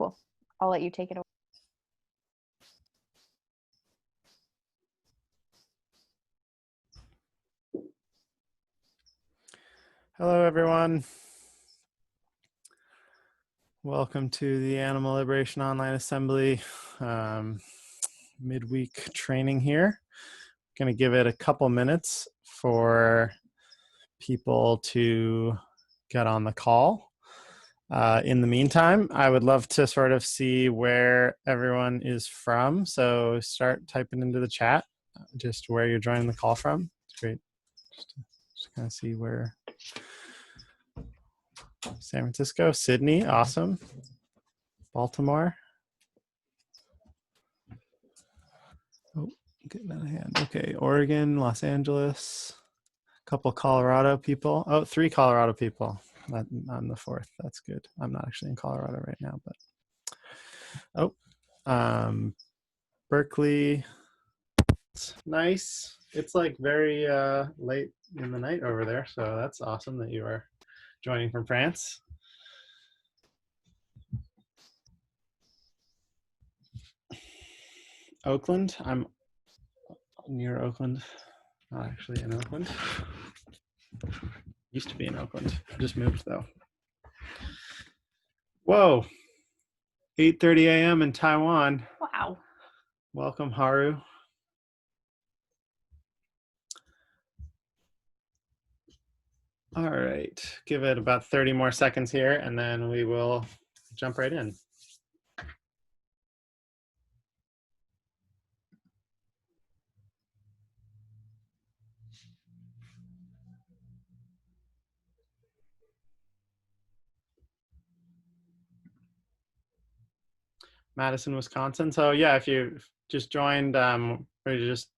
Cool. I'll let you take it away. Hello, everyone. Welcome to the Animal Liberation Online Assembly midweek training here. I'm going to give it a couple minutes for people to get on the call. In the meantime, I would love to sort of see where everyone is from. So start typing into the chat just where you're joining the call from. It's great. Just kind of see where. San Francisco, Sydney, awesome. Baltimore. Oh, getting out of hand. Okay, Oregon, Los Angeles, a couple Colorado people. Oh, 3 Colorado people. I'm the 4th. That's good. I'm not actually in Colorado right now, but Berkeley. It's nice. It's like very late in the night over there, so that's awesome that you are joining from France. Oakland. I'm near Oakland. Not actually in Oakland. Used to be in Oakland. Just moved though. Whoa. 8:30 a.m. in Taiwan. Wow. Welcome, Haru. All right. Give it about 30 more seconds here, and then we will jump right in. Madison, Wisconsin. So yeah, if you just joined, we're just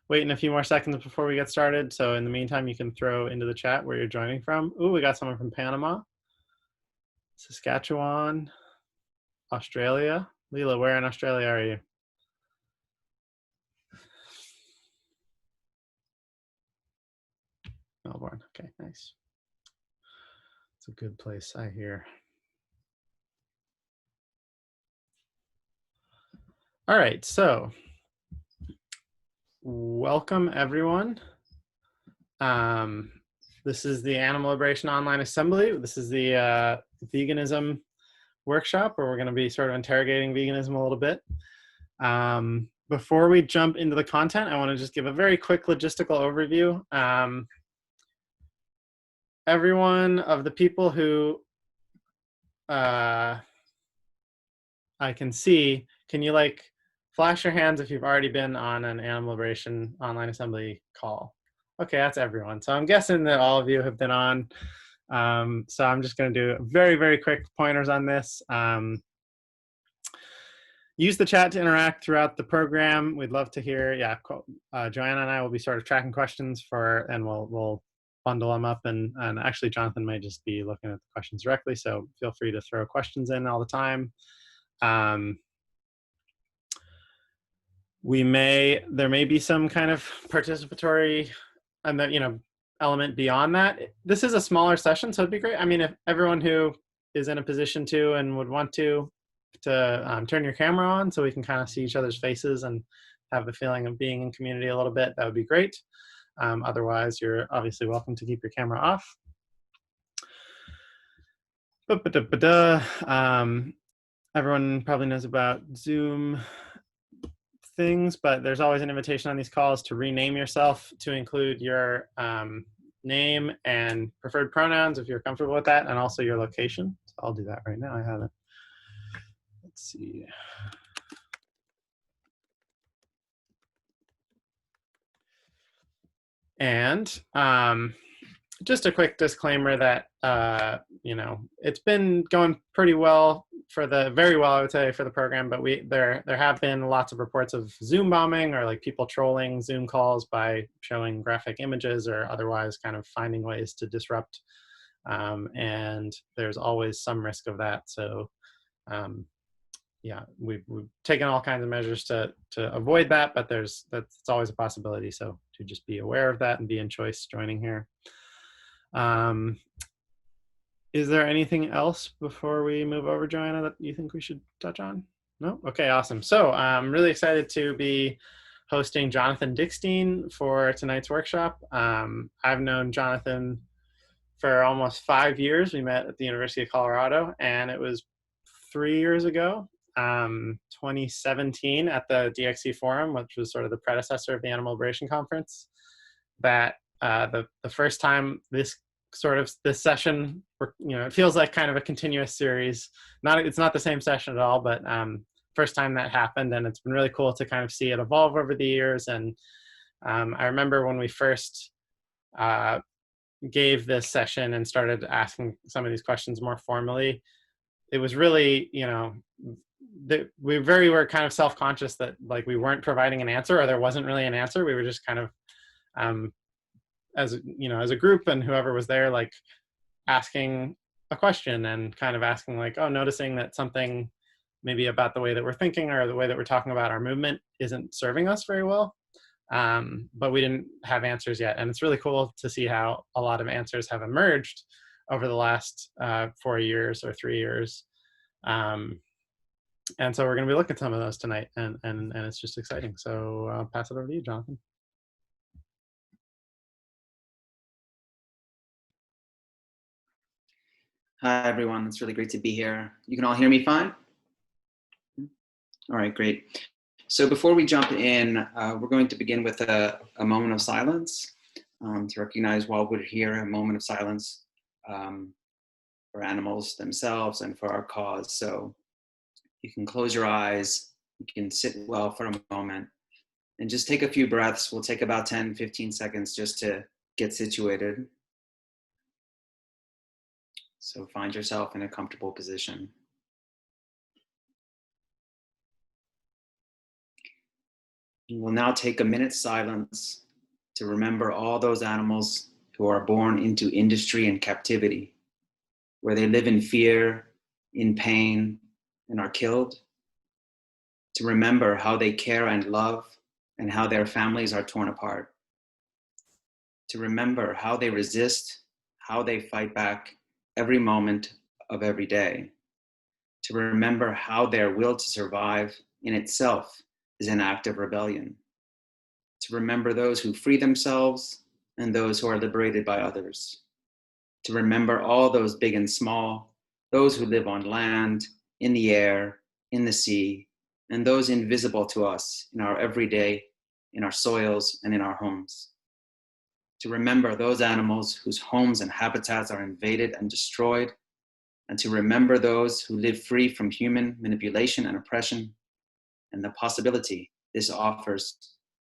waiting a few more seconds before we get started. So in the meantime, you can throw into the chat where you're joining from. Ooh, we got someone from Panama, Saskatchewan, Australia. Leela, where in Australia are you? Melbourne. Okay, nice. It's a good place, I hear. All right, so welcome everyone. This is the Animal Liberation Online Assembly. This is the veganism workshop where we're going to be sort of interrogating veganism a little bit. Before we jump into the content, I want to just give a very quick logistical overview. Everyone of the people who I can see, can you like flash your hands if you've already been on an Animal Liberation Online Assembly call? Okay, that's everyone. So I'm guessing that all of you have been on. So I'm just going to do very, very quick pointers on this. Use the chat to interact throughout the program. We'd love to hear, Joanna and I will be sort of tracking questions and we'll bundle them up. And actually, Jonathan may just be looking at the questions directly. So feel free to throw questions in all the time. There may be some kind of participatory element beyond that. This is a smaller session, so it'd be great. I mean, if everyone who is in a position to and would want to turn your camera on so we can kind of see each other's faces and have the feeling of being in community a little bit, that would be great. Otherwise, you're obviously welcome to keep your camera off. Everyone probably knows about Zoom things, but there's always an invitation on these calls to rename yourself to include your name and preferred pronouns if you're comfortable with that, and also your location. So I'll do that right now. I haven't. Let's see. And just a quick disclaimer that it's been going pretty well very well, I would say, for the program, but there have been lots of reports of Zoom bombing or like people trolling Zoom calls by showing graphic images or otherwise kind of finding ways to disrupt. And there's always some risk of that. So we've taken all kinds of measures to avoid that, but that's always a possibility. So to just be aware of that and be in choice joining here. Is there anything else before we move over, Joanna, that you think we should touch on? No? Okay, awesome. So I'm really excited to be hosting Jonathan Dickstein for tonight's workshop. I've known Jonathan for almost 5 years. We met at the University of Colorado, and it was 3 years ago, 2017, at the DXC Forum, which was sort of the predecessor of the Animal Liberation Conference, that the first time this session, it feels like kind of a continuous series. It's not the same session at all, but first time that happened, and it's been really cool to kind of see it evolve over the years. And I remember when we first gave this session and started asking some of these questions more formally, it was really, we were kind of self-conscious that like we weren't providing an answer, or there wasn't really an answer. We were just kind of as a group, and whoever was there, like asking a question and kind of asking like, noticing that something maybe about the way that we're thinking or the way that we're talking about our movement isn't serving us very well. But we didn't have answers yet. And it's really cool to see how a lot of answers have emerged over the last 4 years or 3 years. And so we're going to be looking at some of those tonight, and it's just exciting. So I'll pass it over to you, Jonathan. Hi, everyone. It's really great to be here. You can all hear me fine? All right, great. So before we jump in, we're going to begin with a moment of silence to recognize while we're here, a moment of silence for animals themselves and for our cause. So you can close your eyes, you can sit well for a moment, and just take a few breaths. We'll take about 10, 15 seconds just to get situated. So find yourself in a comfortable position. We'll now take a minute's silence to remember all those animals who are born into industry and captivity, where they live in fear, in pain, and are killed. To remember how they care and love, and how their families are torn apart. To remember how they resist, how they fight back every moment of every day. To remember how their will to survive in itself is an act of rebellion. To remember those who free themselves and those who are liberated by others. To remember all those big and small, those who live on land, in the air, in the sea, and those invisible to us in our everyday, in our soils, and in our homes. To remember those animals whose homes and habitats are invaded and destroyed, and to remember those who live free from human manipulation and oppression, and the possibility this offers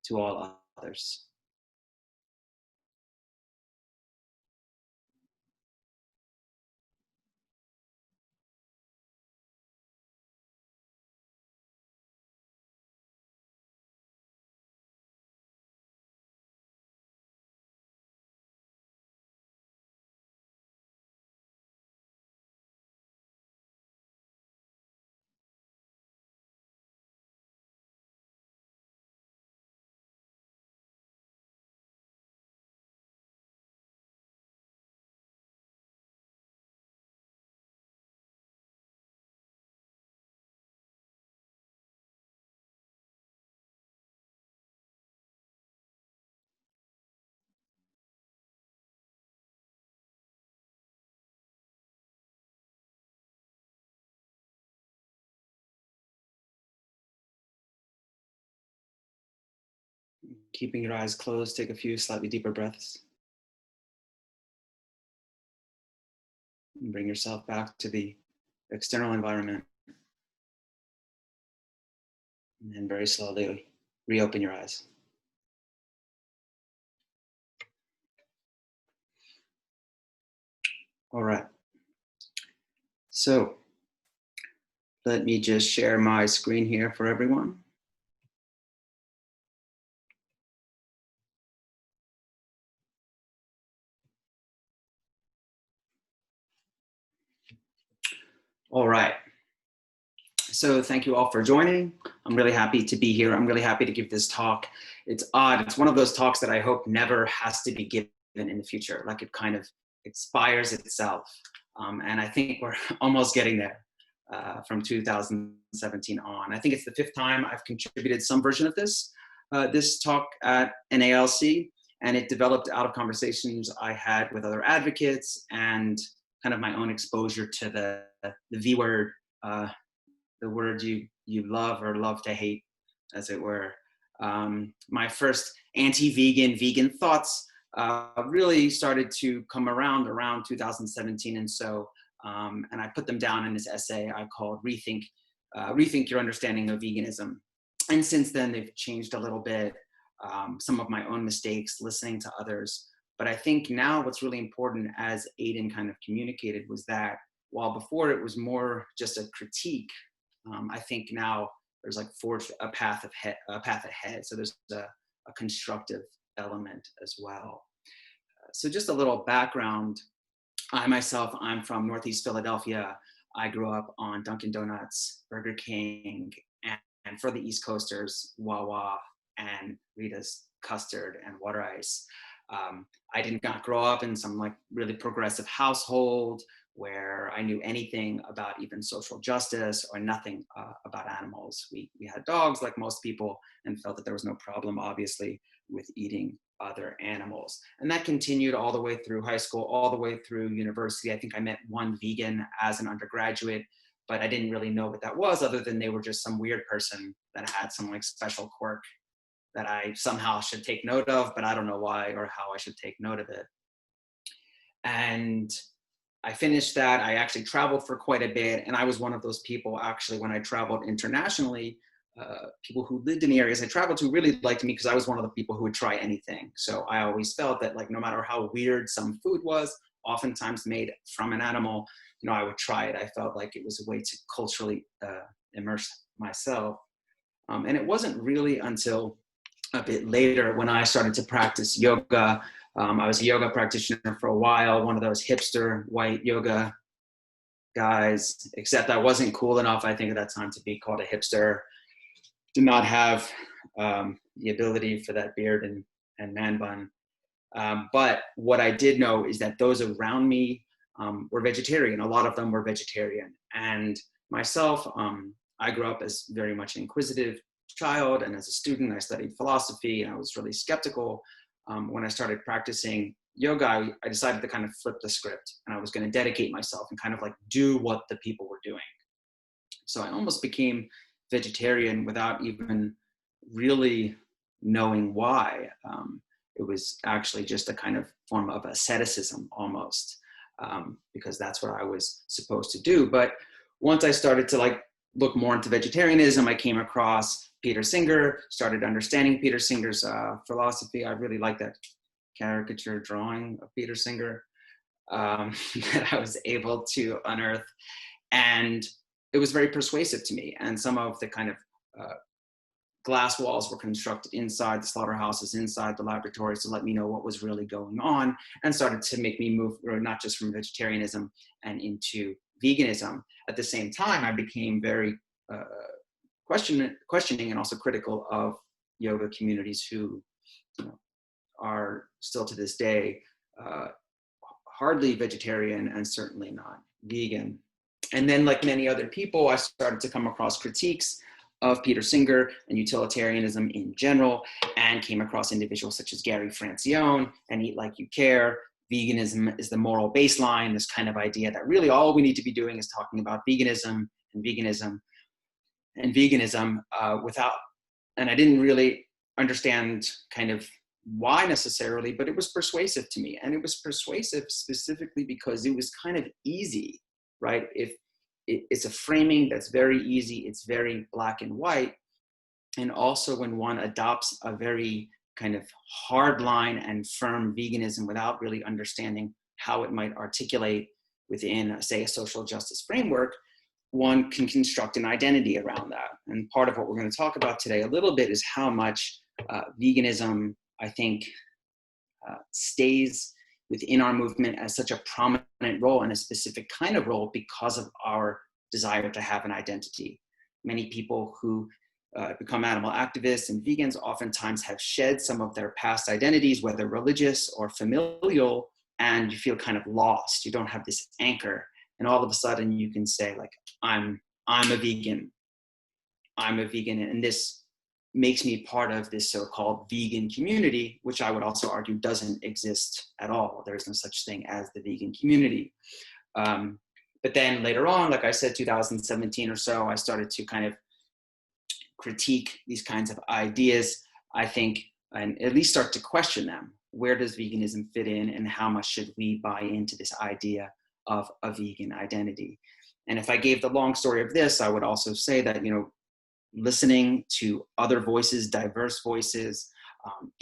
to all others. Keeping your eyes closed, take a few slightly deeper breaths. And bring yourself back to the external environment. And then very slowly reopen your eyes. All right. So let me just share my screen here for everyone. All right. So thank you all for joining. I'm really happy to be here. I'm really happy to give this talk. It's odd. It's one of those talks that I hope never has to be given in the future. Like it kind of expires itself. And I think we're almost getting there from 2017 on. I think it's the 5th time I've contributed some version of this talk at NALC, and it developed out of conversations I had with other advocates and kind of my own exposure to the V word, the word you love or love to hate, as it were. My first vegan thoughts really started to come around 2017, and so and I put them down in this essay I called Rethink Your Understanding of Veganism. And since then, they've changed a little bit. Some of my own mistakes, listening to others. But I think now what's really important, as Aiden kind of communicated, was that while before it was more just a critique, I think now there's like forged a path ahead. So there's a constructive element as well. So just a little background. I'm from Northeast Philadelphia. I grew up on Dunkin' Donuts, Burger King, and for the East Coasters, Wawa and Rita's custard and water ice. I did not grow up in some like really progressive household where I knew anything about even social justice or nothing about animals. We had dogs like most people and felt that there was no problem, obviously, with eating other animals. And that continued all the way through high school, all the way through university. I think I met one vegan as an undergraduate, but I didn't really know what that was, other than they were just some weird person that had some like special quirk that I somehow should take note of, but I don't know why or how I should take note of it. And I finished that. I actually traveled for quite a bit. And I was one of those people, actually, when I traveled internationally, people who lived in the areas I traveled to really liked me because I was one of the people who would try anything. So I always felt that, like, no matter how weird some food was, oftentimes made from an animal, I would try it. I felt like it was a way to culturally immerse myself. And it wasn't really until a bit later when I started to practice yoga. I was a yoga practitioner for a while, one of those hipster white yoga guys, except I wasn't cool enough, I think, at that time to be called a hipster. Did not have the ability for that beard and man bun. But what I did know is that those around me were vegetarian. A lot of them were vegetarian. And myself, I grew up as very much an inquisitive child. And as a student, I studied philosophy, and I was really skeptical. When I started practicing yoga, I decided to kind of flip the script, and I was going to dedicate myself and kind of like do what the people were doing. So I almost became vegetarian without even really knowing why. It was actually just a kind of form of asceticism almost, because that's what I was supposed to do. But once I started to like look more into vegetarianism, I came across Peter Singer, started understanding Peter Singer's philosophy. I really like that caricature drawing of Peter Singer that I was able to unearth. And it was very persuasive to me. And some of the kind of glass walls were constructed inside the slaughterhouses, inside the laboratories, to let me know what was really going on, and started to make me move not just from vegetarianism and into veganism. At the same time, I became very questioning and also critical of yoga communities who are still to this day hardly vegetarian and certainly not vegan. And then, like many other people, I started to come across critiques of Peter Singer and utilitarianism in general, and came across individuals such as Gary Francione and Eat Like You Care. Veganism is the moral baseline, this kind of idea that really all we need to be doing is talking about veganism without, and I didn't really understand kind of why necessarily, but it was persuasive to me. And it was persuasive specifically because it was kind of easy, right? If it's a framing that's very easy, it's very black and white. And also when one adopts a very kind of hard line and firm veganism without really understanding how it might articulate within, say, a social justice framework, one can construct an identity around that. And part of what we're going to talk about today a little bit is how much veganism, I think, stays within our movement as such a prominent role and a specific kind of role because of our desire to have an identity. Many people who become animal activists and vegans oftentimes have shed some of their past identities, whether religious or familial, and you feel kind of lost. You don't have this anchor. And all of a sudden you can say like, I'm a vegan. I'm a vegan. And this makes me part of this so-called vegan community, which I would also argue doesn't exist at all. There's no such thing as the vegan community. But then later on, like I said, 2017 or so, I started to kind of critique these kinds of ideas, I think, and at least start to question them. Where does veganism fit in, and how much should we buy into this idea of a vegan identity? And if I gave the long story of this, I would also say that, listening to other voices, diverse voices,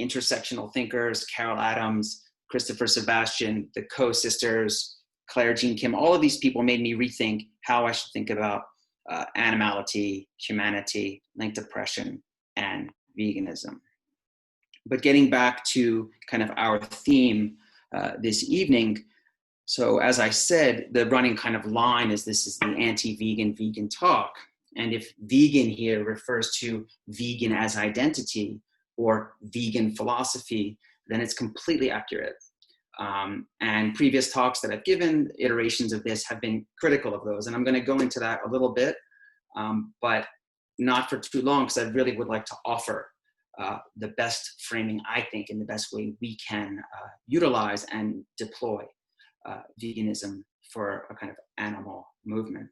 intersectional thinkers, Carol Adams, Christopher Sebastian, the Coe sisters, Claire Jean Kim, all of these people made me rethink how I should think about animality, humanity, linked oppression, and veganism. But getting back to kind of our theme this evening, so as I said, the running kind of line is this is the anti-vegan vegan talk. And if vegan here refers to vegan as identity or vegan philosophy, then it's completely accurate. And previous talks that I've given, iterations of this, have been critical of those. And I'm going to go into that a little bit, but not for too long, because I really would like to offer the best framing, I think, in the best way we can utilize and deploy veganism for a kind of animal movement.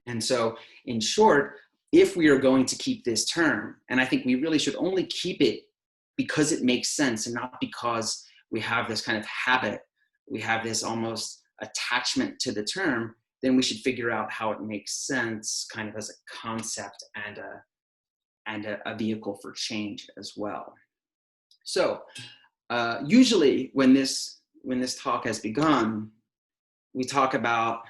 And so, in short, if we are going to keep this term, and I think we really should only keep it because it makes sense and not because we have this kind of habit, we have this almost attachment to the term, then we should figure out how it makes sense kind of as a concept and a vehicle for change as well. So usually when this talk has begun, we talk about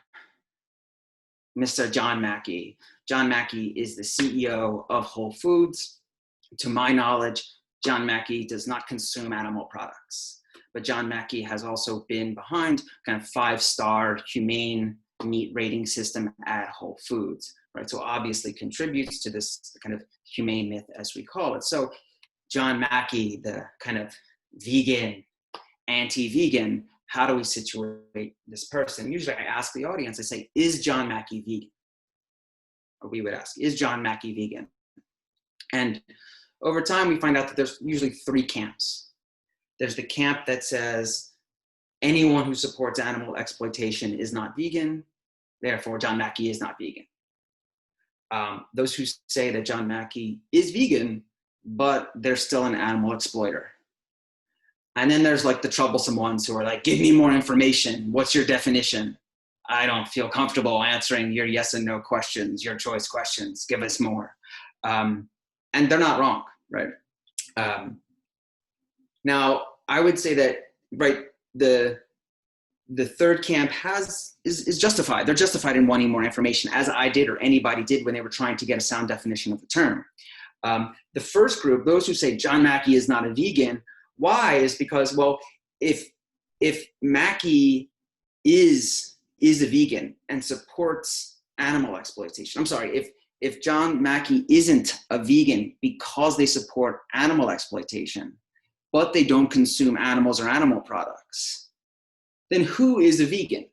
Mr. John Mackey. John Mackey is the CEO of Whole Foods. To my knowledge, John Mackey does not consume animal products, but John Mackey has also been behind kind of 5-star humane meat rating system at Whole Foods, right? So obviously contributes to this kind of humane myth, as we call it. So John Mackey, the kind of vegan, anti-vegan, how do we situate this person? Usually I ask the audience, I say, is John Mackey vegan? Or we would ask, is John Mackey vegan? And over time, we find out that there's usually 3 camps. There's the camp that says anyone who supports animal exploitation is not vegan, therefore John Mackey is not vegan. Those who say that John Mackey is vegan, but they're still an animal exploiter. And then there's like the troublesome ones who are like, give me more information. What's your definition? I don't feel comfortable answering your yes and no questions, your choice questions. Give us more. And they're not wrong, right? Now, I would say that, right, the third camp is justified. They're justified in wanting more information, as I did or anybody did when they were trying to get a sound definition of the term. The first group, those who say John Mackey is not a vegan, why? Is because, well, if Mackey is a vegan and supports animal exploitation, I'm sorry, if John Mackey isn't a vegan because they support animal exploitation, but they don't consume animals or animal products, then who is a vegan?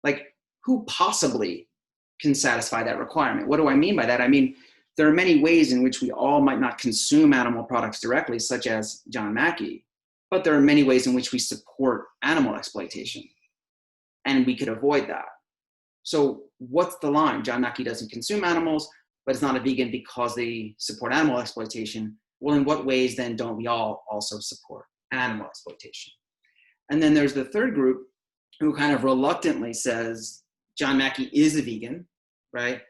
Like, who possibly can satisfy that requirement? What do I mean by that? I mean, there are many ways in which we all might not consume animal products directly, such as John Mackey, but there are many ways in which we support animal exploitation, and we could avoid that. So what's the line? John Mackey doesn't consume animals, but is not a vegan because they support animal exploitation. Well, in what ways then don't we all also support animal exploitation? And then there's the third group who kind of reluctantly says, John Mackey is a vegan, right?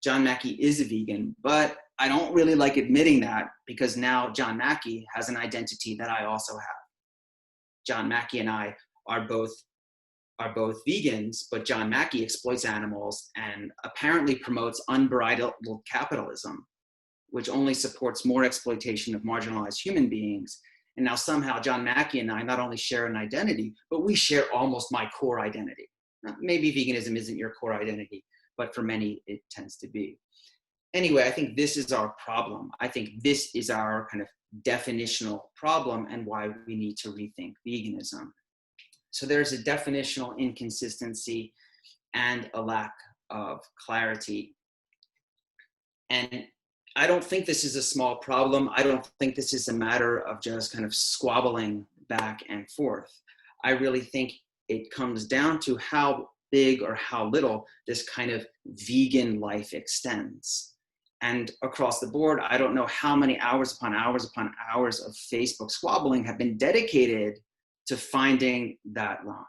John Mackey is a vegan, but I don't really like admitting that because now John Mackey has an identity that I also have. John Mackey and I are both vegans, but John Mackey exploits animals and apparently promotes unbridled capitalism, which only supports more exploitation of marginalized human beings. And now somehow John Mackey and I not only share an identity, but we share almost my core identity. Now, maybe veganism isn't your core identity, but for many it tends to be. Anyway, I think this is our problem. I think this is our kind of definitional problem and why we need to rethink veganism. So there's a definitional inconsistency and a lack of clarity. And I don't think this is a small problem. I don't think this is a matter of just kind of squabbling back and forth. I really think it comes down to how big or how little this kind of vegan life extends. And across the board, I don't know how many hours upon hours upon hours of Facebook squabbling have been dedicated to finding that line.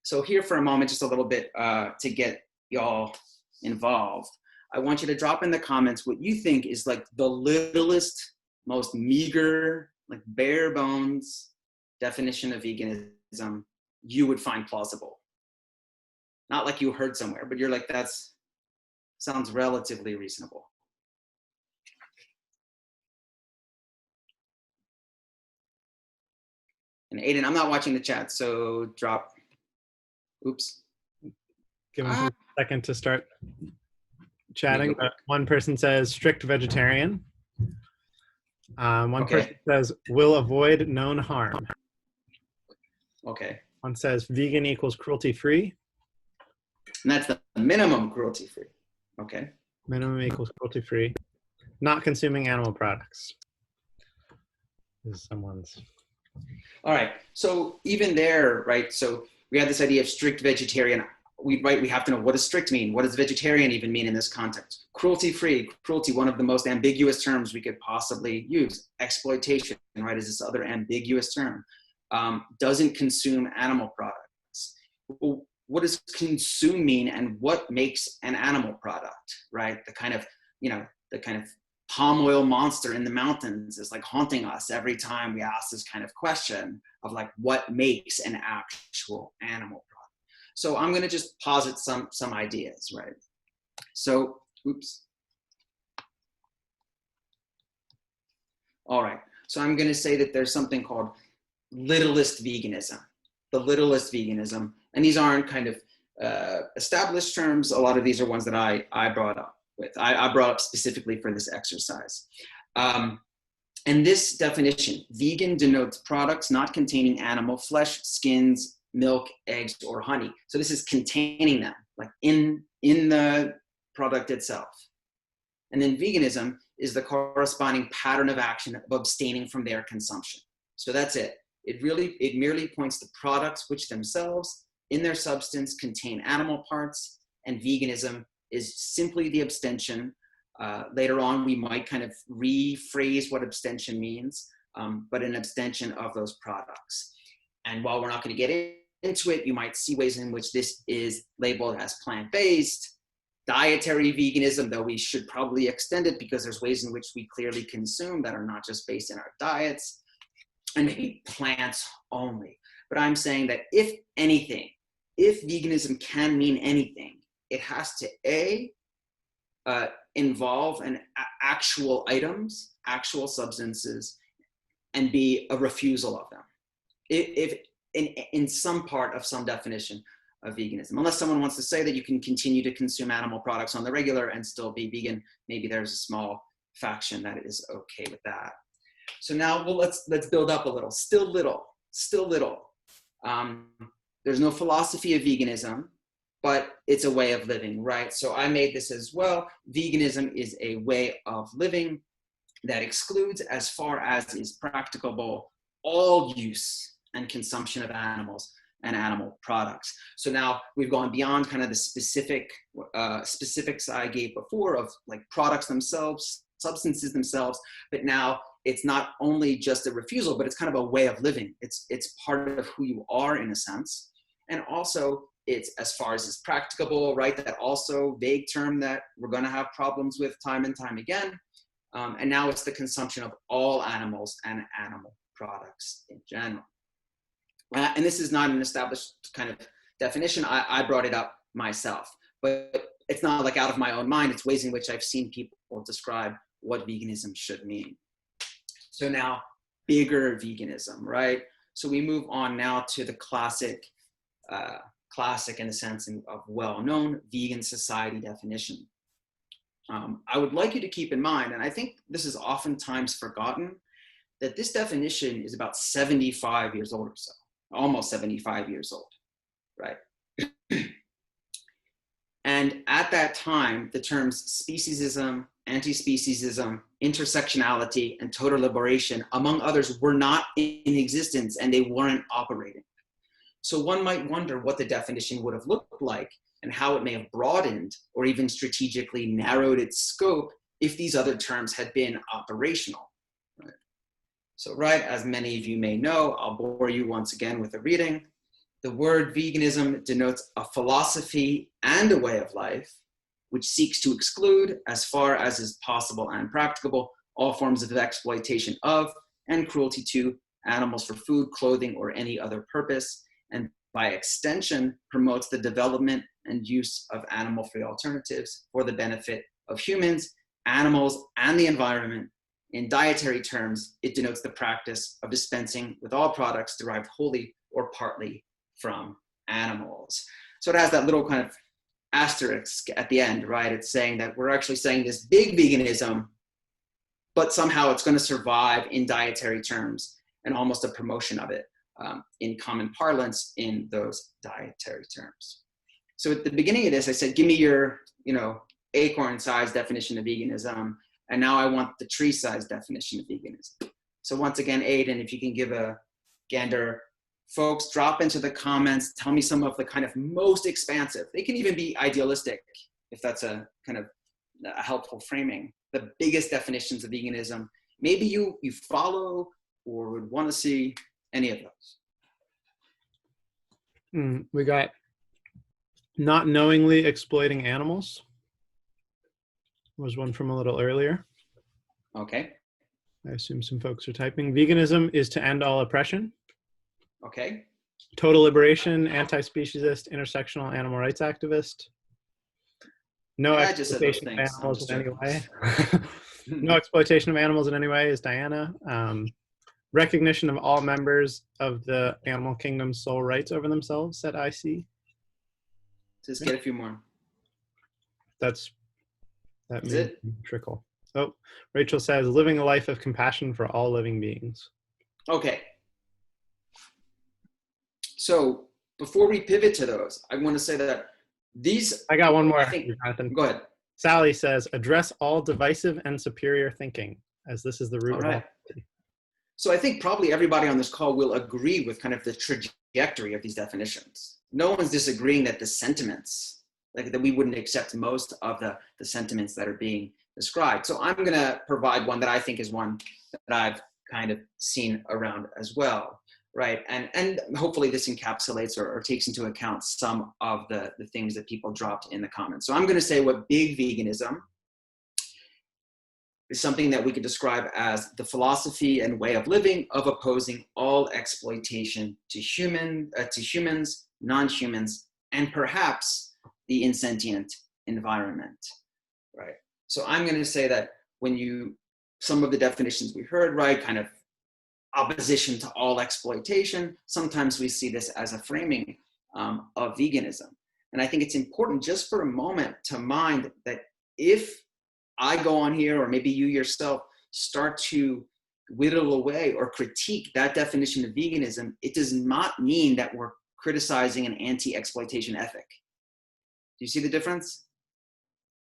So here for a moment, just a little bit to get y'all involved. I want you to drop in the comments what you think is like the littlest, most meager, like bare bones definition of veganism you would find plausible. Not like you heard somewhere, but you're like, that's sounds relatively reasonable. And Aiden, I'm not watching the chat, so drop. Oops. Give him a second to start chatting. But one person says strict vegetarian. One person says will avoid known harm. Okay. One says vegan equals cruelty free. And that's the minimum cruelty free. Okay. Minimum equals cruelty free. Not consuming animal products. This is someone's. All right. So even there, right? So we have this idea of strict vegetarian. We have to know, what does strict mean? What does vegetarian even mean in this context? Cruelty free, cruelty, one of the most ambiguous terms we could possibly use. Exploitation, right, is this other ambiguous term. Doesn't consume animal products. What does consume mean, and what makes an animal product, right? The kind of, the kind of palm oil monster in the mountains is like haunting us every time we ask this kind of question of like, what makes an actual animal product? So I'm going to just posit some ideas, right? So, oops. All right. So I'm going to say that there's something called littlest veganism, the littlest veganism. And these aren't kind of established terms. A lot of these are ones that I brought up with. I brought up specifically for this exercise. And this definition, vegan, denotes products not containing animal flesh, skins, milk, eggs, or honey. So this is containing them, like in the product itself. And then veganism is the corresponding pattern of action of abstaining from their consumption. So that's it. It merely points to products which themselves, in their substance, contain animal parts, and veganism is simply the abstention. Later on, we might kind of rephrase what abstention means, but an abstention of those products. And while we're not going to get into it, you might see ways in which this is labeled as plant-based, dietary veganism, though we should probably extend it because there's ways in which we clearly consume that are not just based in our diets, and maybe plants only. But I'm saying that if anything, if veganism can mean anything, it has to involve actual items, actual substances, and be a refusal of them. If in some part of some definition of veganism, unless someone wants to say that you can continue to consume animal products on the regular and still be vegan, maybe there's a small faction that is okay with that. So now, well, let's build up a little. Still little. There's no philosophy of veganism, but it's a way of living, right? So I made this as well. Veganism is a way of living that excludes, as far as is practicable, all use and consumption of animals and animal products. So now we've gone beyond kind of the specifics I gave before of like products themselves, substances themselves, but now it's not only just a refusal, but it's kind of a way of living. It's part of who you are in a sense. And also it's as far as is practicable, right? That also vague term that we're gonna have problems with time and time again. And now it's the consumption of all animals and animal products in general. And this is not an established kind of definition. I brought it up myself, but it's not like out of my own mind. It's ways in which I've seen people describe what veganism should mean. So now, bigger veganism, right? So we move on now to the classic in the sense of well-known vegan society definition. I would like you to keep in mind, and I think this is oftentimes forgotten, that this definition is about 75 years old or so. almost 75 years old, right? And at that time, the terms speciesism, anti-speciesism, intersectionality, and total liberation, among others, were not in existence, and they weren't operating. So one might wonder what the definition would have looked like and how it may have broadened or even strategically narrowed its scope if these other terms had been operational. Right? So, right, as many of you may know, I'll bore you once again with a reading. The word veganism denotes a philosophy and a way of life which seeks to exclude, as far as is possible and practicable, all forms of exploitation of and cruelty to animals for food, clothing, or any other purpose, and by extension promotes the development and use of animal-free alternatives for the benefit of humans, animals, and the environment. In dietary terms, it denotes the practice of dispensing with all products derived wholly or partly from animals. So it has that little kind of asterisk at the end, right? It's saying that we're actually saying this big veganism, but somehow it's going to survive in dietary terms and almost a promotion of it in common parlance in those dietary terms. So at the beginning of this, I said, give me your, acorn-sized definition of veganism. And now I want the tree-sized definition of veganism. So once again, Aiden, if you can give a gander. Folks, drop into the comments, tell me some of the kind of most expansive. They can even be idealistic, if that's a kind of a helpful framing. The biggest definitions of veganism. Maybe you follow or would want to see any of those. We got not knowingly exploiting animals. Was one from a little earlier. Okay. I assume some folks are typing. Veganism is to end all oppression. Okay. Total liberation, anti-speciesist, intersectional animal rights activist. No exploitation of animals in any way. No exploitation of animals in any way is Diana. Recognition of all members of the animal kingdom's sole rights over themselves, said IC. Just get a few more. That may trickle. Oh, Rachel says, living a life of compassion for all living beings. Okay. So before we pivot to those, I want to say that these... I got one more, Jonathan. Go ahead. Sally says, address all divisive and superior thinking, as this is the root of all. So I think probably everybody on this call will agree with kind of the trajectory of these definitions. No one's disagreeing that the sentiments, like that we wouldn't accept most of the sentiments that are being described. So I'm going to provide one that I think is one that I've kind of seen around as well. Right, and hopefully this encapsulates or takes into account some of the things that people dropped in the comments. So I'm going to say what big veganism is something that we could describe as the philosophy and way of living of opposing all exploitation to humans, non-humans, and perhaps the insentient environment. Right. So I'm going to say that some of the definitions we heard, right, kind of opposition to all exploitation. Sometimes we see this as a framing of veganism. And I think it's important just for a moment to mind that if I go on here, or maybe you yourself start to whittle away or critique that definition of veganism, it does not mean that we're criticizing an anti-exploitation ethic. Do you see the difference?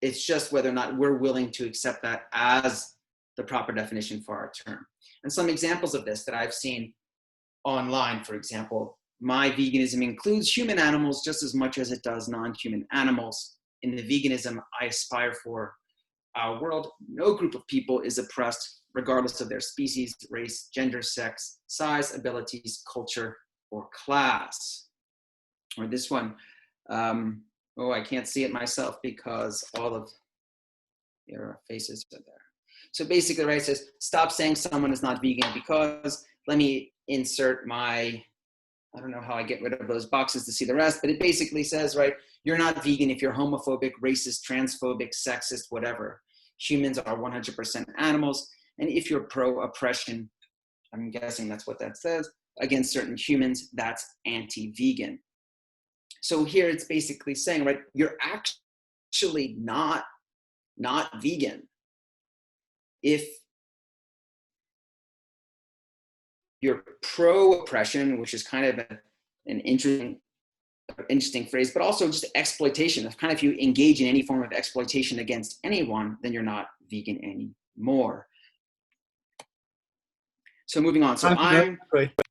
It's just whether or not we're willing to accept that as the proper definition for our term. And some examples of this that I've seen online, for example, my veganism includes human animals just as much as it does non-human animals. In the veganism I aspire for our world, no group of people is oppressed regardless of their species, race, gender, sex, size, abilities, culture, or class. Or this one, I can't see it myself because all of your faces are there. So basically, right, it says, stop saying someone is not vegan because, let me insert my, I don't know how I get rid of those boxes to see the rest, but it basically says, right, you're not vegan if you're homophobic, racist, transphobic, sexist, whatever. Humans are 100% animals. And if you're pro-oppression, I'm guessing that's what that says, against certain humans, that's anti-vegan. So here it's basically saying, right, you're actually not vegan if you're pro-oppression, which is kind of an interesting phrase, but also just exploitation. If kind of you engage in any form of exploitation against anyone, then you're not vegan anymore. So moving on. So I'm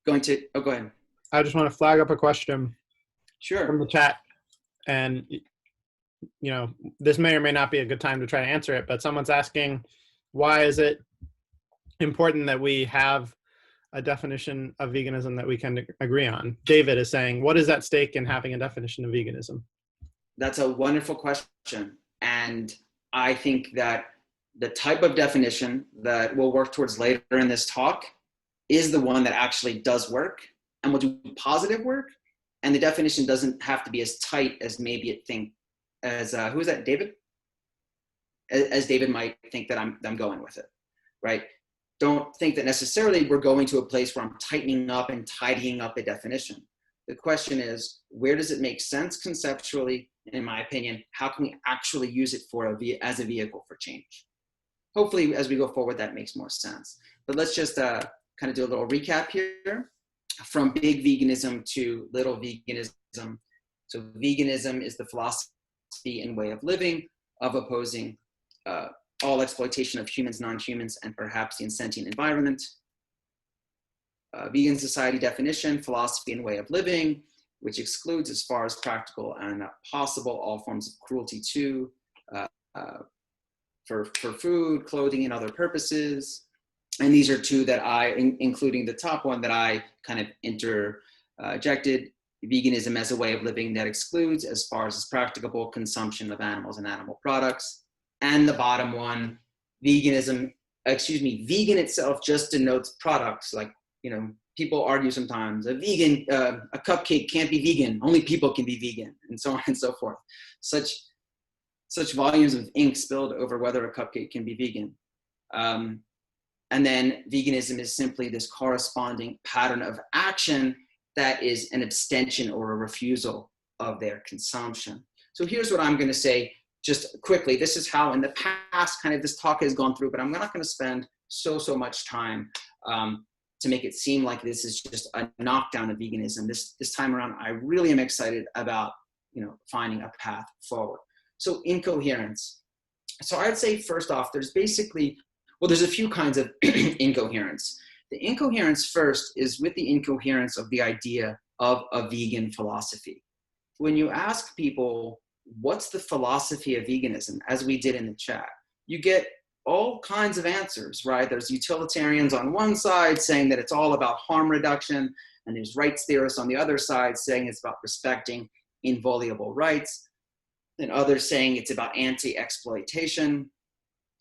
going to, oh, go ahead. I just want to flag up a question from the chat. And, you know, this may or may not be a good time to try to answer it, but someone's asking, why is it important that we have a definition of veganism that we can agree on? David is saying, what is at stake in having a definition of veganism? That's a wonderful question. And I think that the type of definition that we'll work towards later in this talk is the one that actually does work and will do positive work. And the definition doesn't have to be as tight as maybe it think as, who is that, David? As David might think that I'm going with it, right? Don't think that necessarily we're going to a place where I'm tightening up and tidying up a definition. The question is, where does it make sense conceptually? In my opinion, how can we actually use it as a vehicle for change? Hopefully, as we go forward, that makes more sense. But let's just kind of do a little recap here. From big veganism to little veganism. So veganism is the philosophy and way of living of opposing all exploitation of humans, non-humans, and perhaps the insentient environment. Vegan society definition, philosophy and way of living, which excludes as far as practical and possible all forms of cruelty to for food, clothing, and other purposes. And these are two that including the top one that I kind of interjected, veganism as a way of living that excludes, as far as is practicable, consumption of animals and animal products. And the bottom one, vegan itself just denotes products. Like, you know, people argue sometimes a cupcake can't be vegan, only people can be vegan, and so on and so forth. Such volumes of ink spilled over whether a cupcake can be vegan. And then veganism is simply this corresponding pattern of action that is an abstention or a refusal of their consumption. So here's what I'm going to say just quickly. This is how in the past kind of this talk has gone through, but I'm not going to spend so much time to make it seem like this is just a knockdown of veganism. This time around, I really am excited about, you know, finding a path forward. So incoherence. So I'd say first off, there's a few kinds of incoherence. The incoherence first is with the incoherence of the idea of a vegan philosophy. When you ask people, what's the philosophy of veganism, as we did in the chat, you get all kinds of answers, right? There's utilitarians on one side saying that it's all about harm reduction, and there's rights theorists on the other side saying it's about respecting inviolable rights, and others saying it's about anti-exploitation.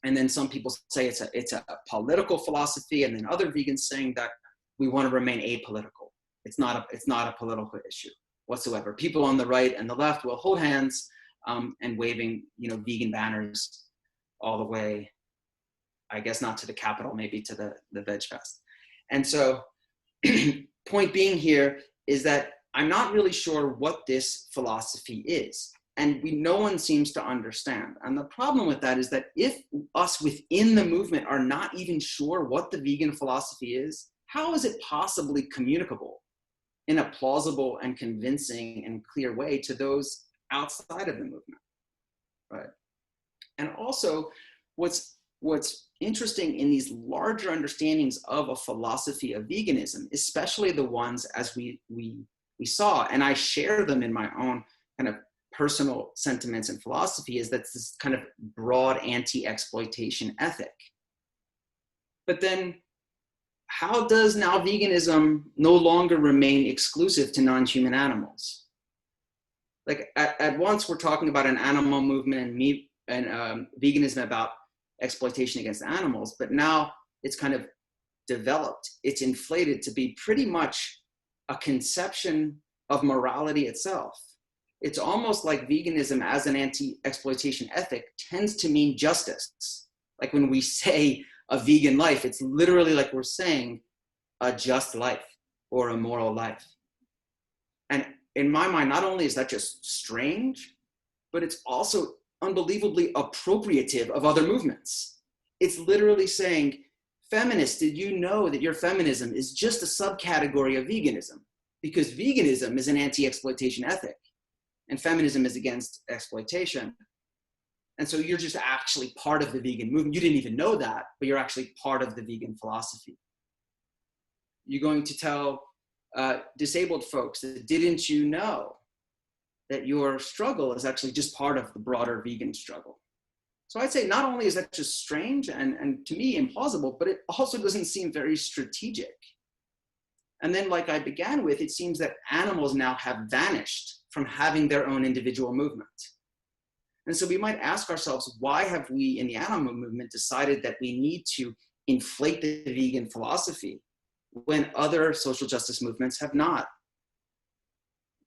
And then some people say it's a political philosophy, and then other vegans saying that we want to remain apolitical. It's not a political issue whatsoever. People on the right and the left will hold hands and waving, you know, vegan banners all the way, I guess not to the Capitol, maybe to the Veg Fest. And so point being here is that I'm not really sure what this philosophy is. And no one seems to understand. And the problem with that is that if us within the movement are not even sure what the vegan philosophy is, how is it possibly communicable in a plausible and convincing and clear way to those outside of the movement, right? And also, what's interesting in these larger understandings of a philosophy of veganism, especially the ones as we saw, and I share them in my own kind of personal sentiments and philosophy, is that this kind of broad anti-exploitation ethic. But then how does now veganism no longer remain exclusive to non-human animals? Like at once we're talking about an animal movement and veganism about exploitation against animals, but now it's kind of developed, it's inflated to be pretty much a conception of morality itself. It's almost like veganism as an anti-exploitation ethic tends to mean justice. Like when we say a vegan life, it's literally like we're saying a just life or a moral life. And in my mind, not only is that just strange, but it's also unbelievably appropriative of other movements. It's literally saying Feminists, did you know that your feminism is just a subcategory of veganism? Because veganism is an anti-exploitation ethic, and feminism is against exploitation. And so you're just actually part of the vegan movement. You didn't even know that, but you're actually part of the vegan philosophy. You're going to tell disabled folks that didn't you know that your struggle is actually just part of the broader vegan struggle. So I'd say not only is that just strange and to me implausible, but it also doesn't seem very strategic. And then, like I began with, it seems that animals now have vanished from having their own individual movement. And so we might ask ourselves, why have we in the animal movement decided that we need to inflate the vegan philosophy when other social justice movements have not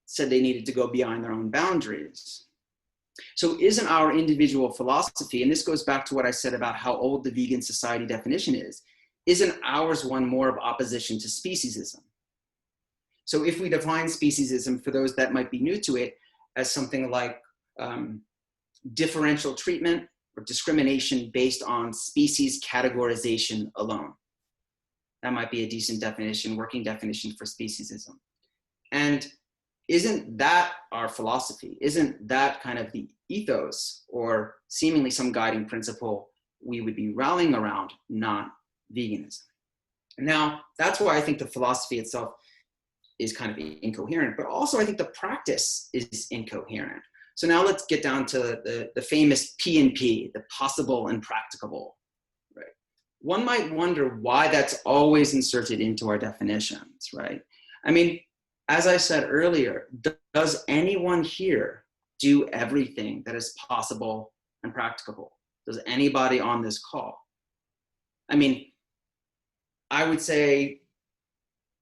said they needed to go beyond their own boundaries? So isn't our individual philosophy, and this goes back to what I said about how old the vegan society definition is, isn't ours one more of opposition to speciesism? So if we define speciesism, for those that might be new to it, as something like differential treatment or discrimination based on species categorization alone, that might be a decent definition, working definition for speciesism. And isn't that our philosophy? Isn't that kind of the ethos or seemingly some guiding principle we would be rallying around, not veganism? Now, that's why I think the philosophy itself is kind of incoherent, but also I think the practice is incoherent. So now let's get down to the famous P&P, the possible and practicable, right? One might wonder why that's always inserted into our definitions, right? I mean, as I said earlier, does anyone here do everything that is possible and practicable? Does anybody on this call? I mean, I would say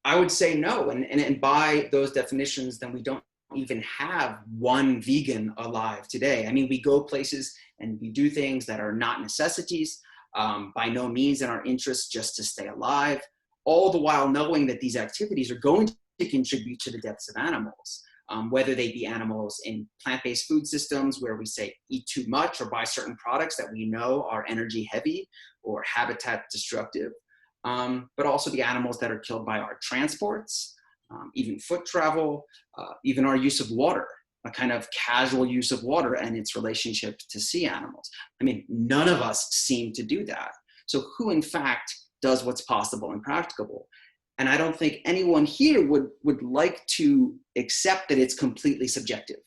no, and by those definitions, then we don't even have one vegan alive today. I mean, we go places and we do things that are not necessities, by no means in our interest just to stay alive, all the while knowing that these activities are going to contribute to the deaths of animals, whether they be animals in plant-based food systems where we say eat too much or buy certain products that we know are energy heavy or habitat destructive, but also the animals that are killed by our transports, even foot travel, even our use of water, a kind of casual use of water and its relationship to sea animals. I mean, none of us seem to do that. So who in fact does what's possible and practicable? And I don't think anyone here would like to accept that it's completely subjective,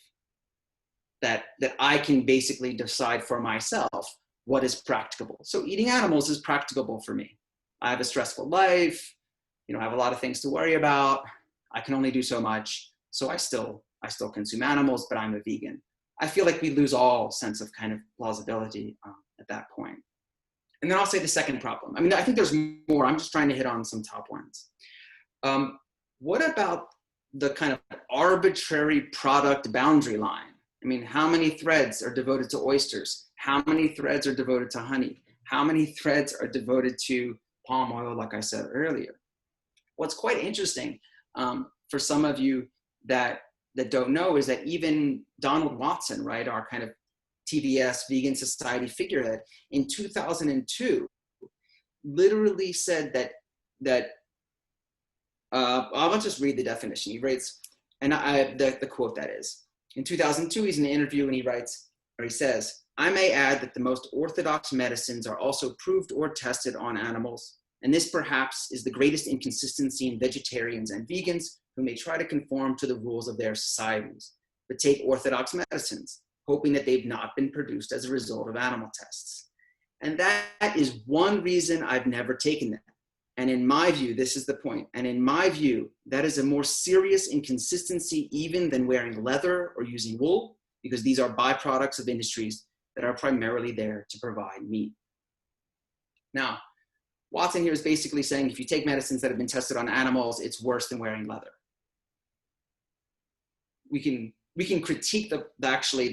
that I can basically decide for myself what is practicable. So eating animals is practicable for me. I have a stressful life, I have a lot of things to worry about. I can only do so much. So I still consume animals, but I'm a vegan. I feel like we lose all sense of kind of plausibility at that point. And then I'll say the second problem. I mean, I think there's more. I'm just trying to hit on some top ones. What about the kind of arbitrary product boundary line? I mean, how many threads are devoted to oysters? How many threads are devoted to honey? How many threads are devoted to palm oil, like I said earlier? What's quite interesting for some of you that don't know is that even Donald Watson, right, our kind of TVS Vegan Society figurehead, in 2002, literally said that I'll just read the definition. He writes, and the quote that is, in 2002, he's in an interview and he writes, or he says, "I may add that the most orthodox medicines are also proved or tested on animals, and this perhaps is the greatest inconsistency in vegetarians and vegans who may try to conform to the rules of their societies, but take orthodox medicines, hoping that they've not been produced as a result of animal tests." And that is one reason I've never taken them. And in my view, this is the point, and in my view, that is a more serious inconsistency even than wearing leather or using wool, because these are byproducts of industries that are primarily there to provide meat. Now, Watson here is basically saying if you take medicines that have been tested on animals, it's worse than wearing leather. We can critique the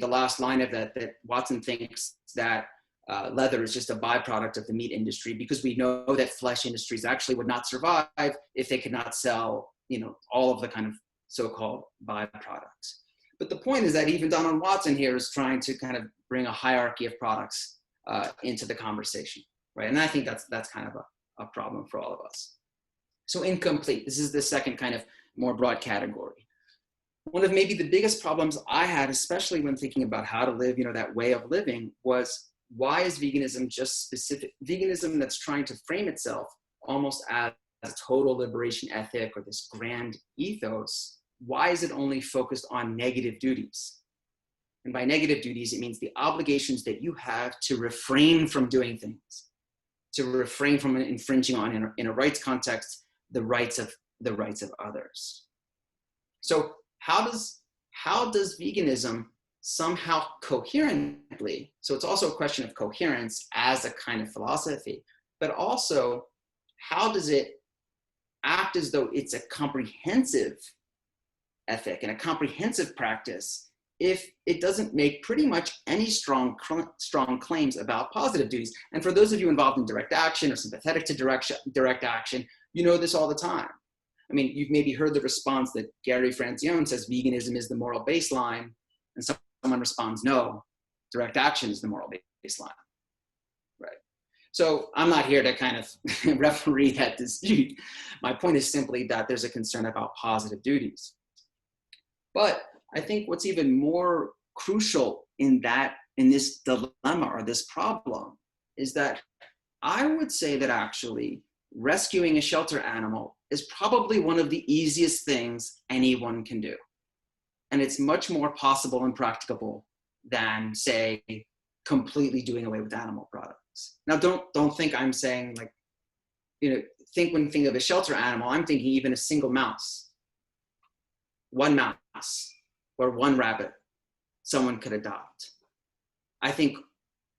last line of that Watson thinks that leather is just a byproduct of the meat industry, because we know that flesh industries actually would not survive if they could not sell, all of the kind of so-called byproducts. But the point is that even Donald Watson here is trying to kind of bring a hierarchy of products into the conversation, right? And I think that's kind of a problem for all of us. So incomplete, this is the second kind of more broad category. One of maybe the biggest problems I had, especially when thinking about how to live, that way of living, was why is veganism just specific? Veganism that's trying to frame itself almost as a total liberation ethic or this grand ethos, why is it only focused on negative duties? And by negative duties, it means the obligations that you have to refrain from doing things, to refrain from infringing on, in a rights context, the rights of others. So how does veganism somehow coherently, so it's also a question of coherence as a kind of philosophy, but also how does it act as though it's a comprehensive ethic and a comprehensive practice if it doesn't make pretty much any strong claims about positive duties? And for those of you involved in direct action or sympathetic to direct action, you know this all the time. I mean, you've maybe heard the response that Gary Francione says veganism is the moral baseline, and someone responds, no, direct action is the moral baseline, right? So I'm not here to kind of referee that dispute. My point is simply that there's a concern about positive duties. But I think what's even more crucial in this dilemma or this problem is that I would say that actually rescuing a shelter animal is probably one of the easiest things anyone can do. And it's much more possible and practicable than, say, completely doing away with animal products. Now, don't think I'm saying like, think when thinking of a shelter animal, I'm thinking even a single mouse, one mouse or one rabbit someone could adopt. I think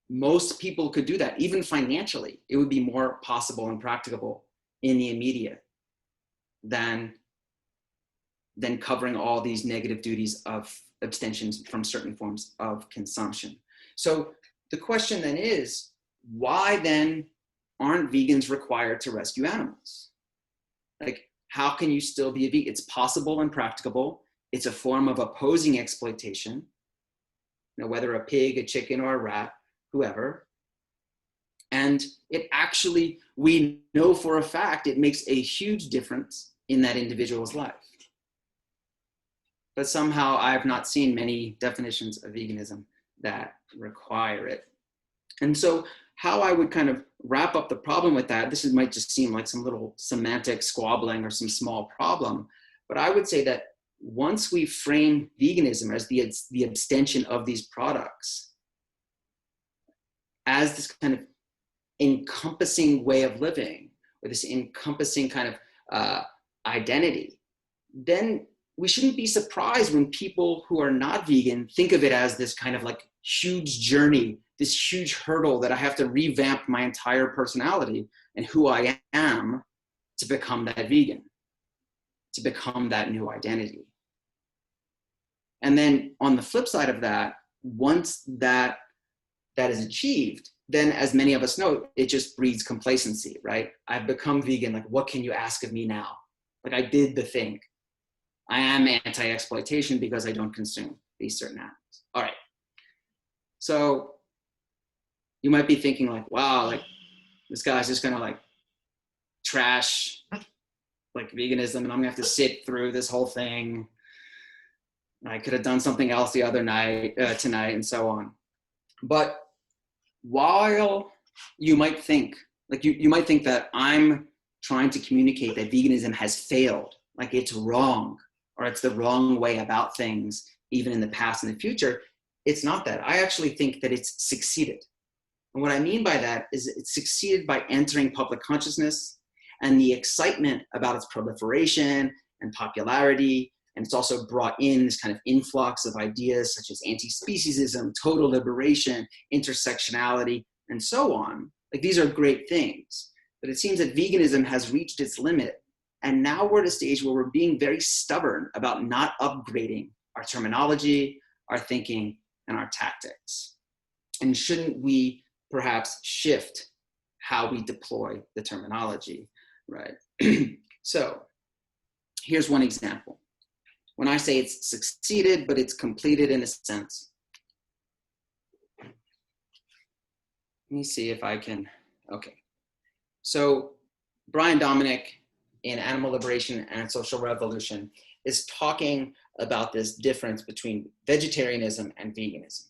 most people could do that, even financially. It would be more possible and practicable in the immediate than covering all these negative duties of abstentions from certain forms of consumption. So the question then is, why then aren't vegans required to rescue animals? Like, how can you still be a vegan? It's possible and practicable. It's a form of opposing exploitation, whether a pig, a chicken, or a rat, whoever. And it actually, we know for a fact, it makes a huge difference in that individual's life. But somehow I have not seen many definitions of veganism that require it. And so how I would kind of wrap up the problem with that, this might just seem like some little semantic squabbling or some small problem, but I would say that once we frame veganism as the abstention of these products, as this kind of encompassing way of living, or this encompassing kind of identity, then we shouldn't be surprised when people who are not vegan think of it as this kind of like huge journey, this huge hurdle that I have to revamp my entire personality and who I am to become that vegan, to become that new identity. And then on the flip side of that, once that is achieved, then as many of us know, it just breeds complacency, right? I've become vegan, like what can you ask of me now? Like I did the thing. I am anti-exploitation because I don't consume these certain animals. All right. So you might be thinking like, wow, like this guy's just gonna like trash like veganism and I'm gonna have to sit through this whole thing. I could have done something else the other night, tonight, and so on. But while you might think, like you might think that I'm trying to communicate that veganism has failed, like it's wrong, or it's the wrong way about things, even in the past and the future, it's not that. I actually think that it's succeeded. And what I mean by that is it's succeeded by entering public consciousness and the excitement about its proliferation and popularity. And it's also brought in this kind of influx of ideas such as anti-speciesism, total liberation, intersectionality, and so on. Like these are great things, but it seems that veganism has reached its limit. And now we're at a stage where we're being very stubborn about not upgrading our terminology, our thinking, and our tactics. And shouldn't we perhaps shift how we deploy the terminology, right? So here's one example. When I say it's succeeded, but it's completed in a sense. Let me see if I can, okay. So Brian Dominic in Animal Liberation and Social Revolution is talking about this difference between vegetarianism and veganism.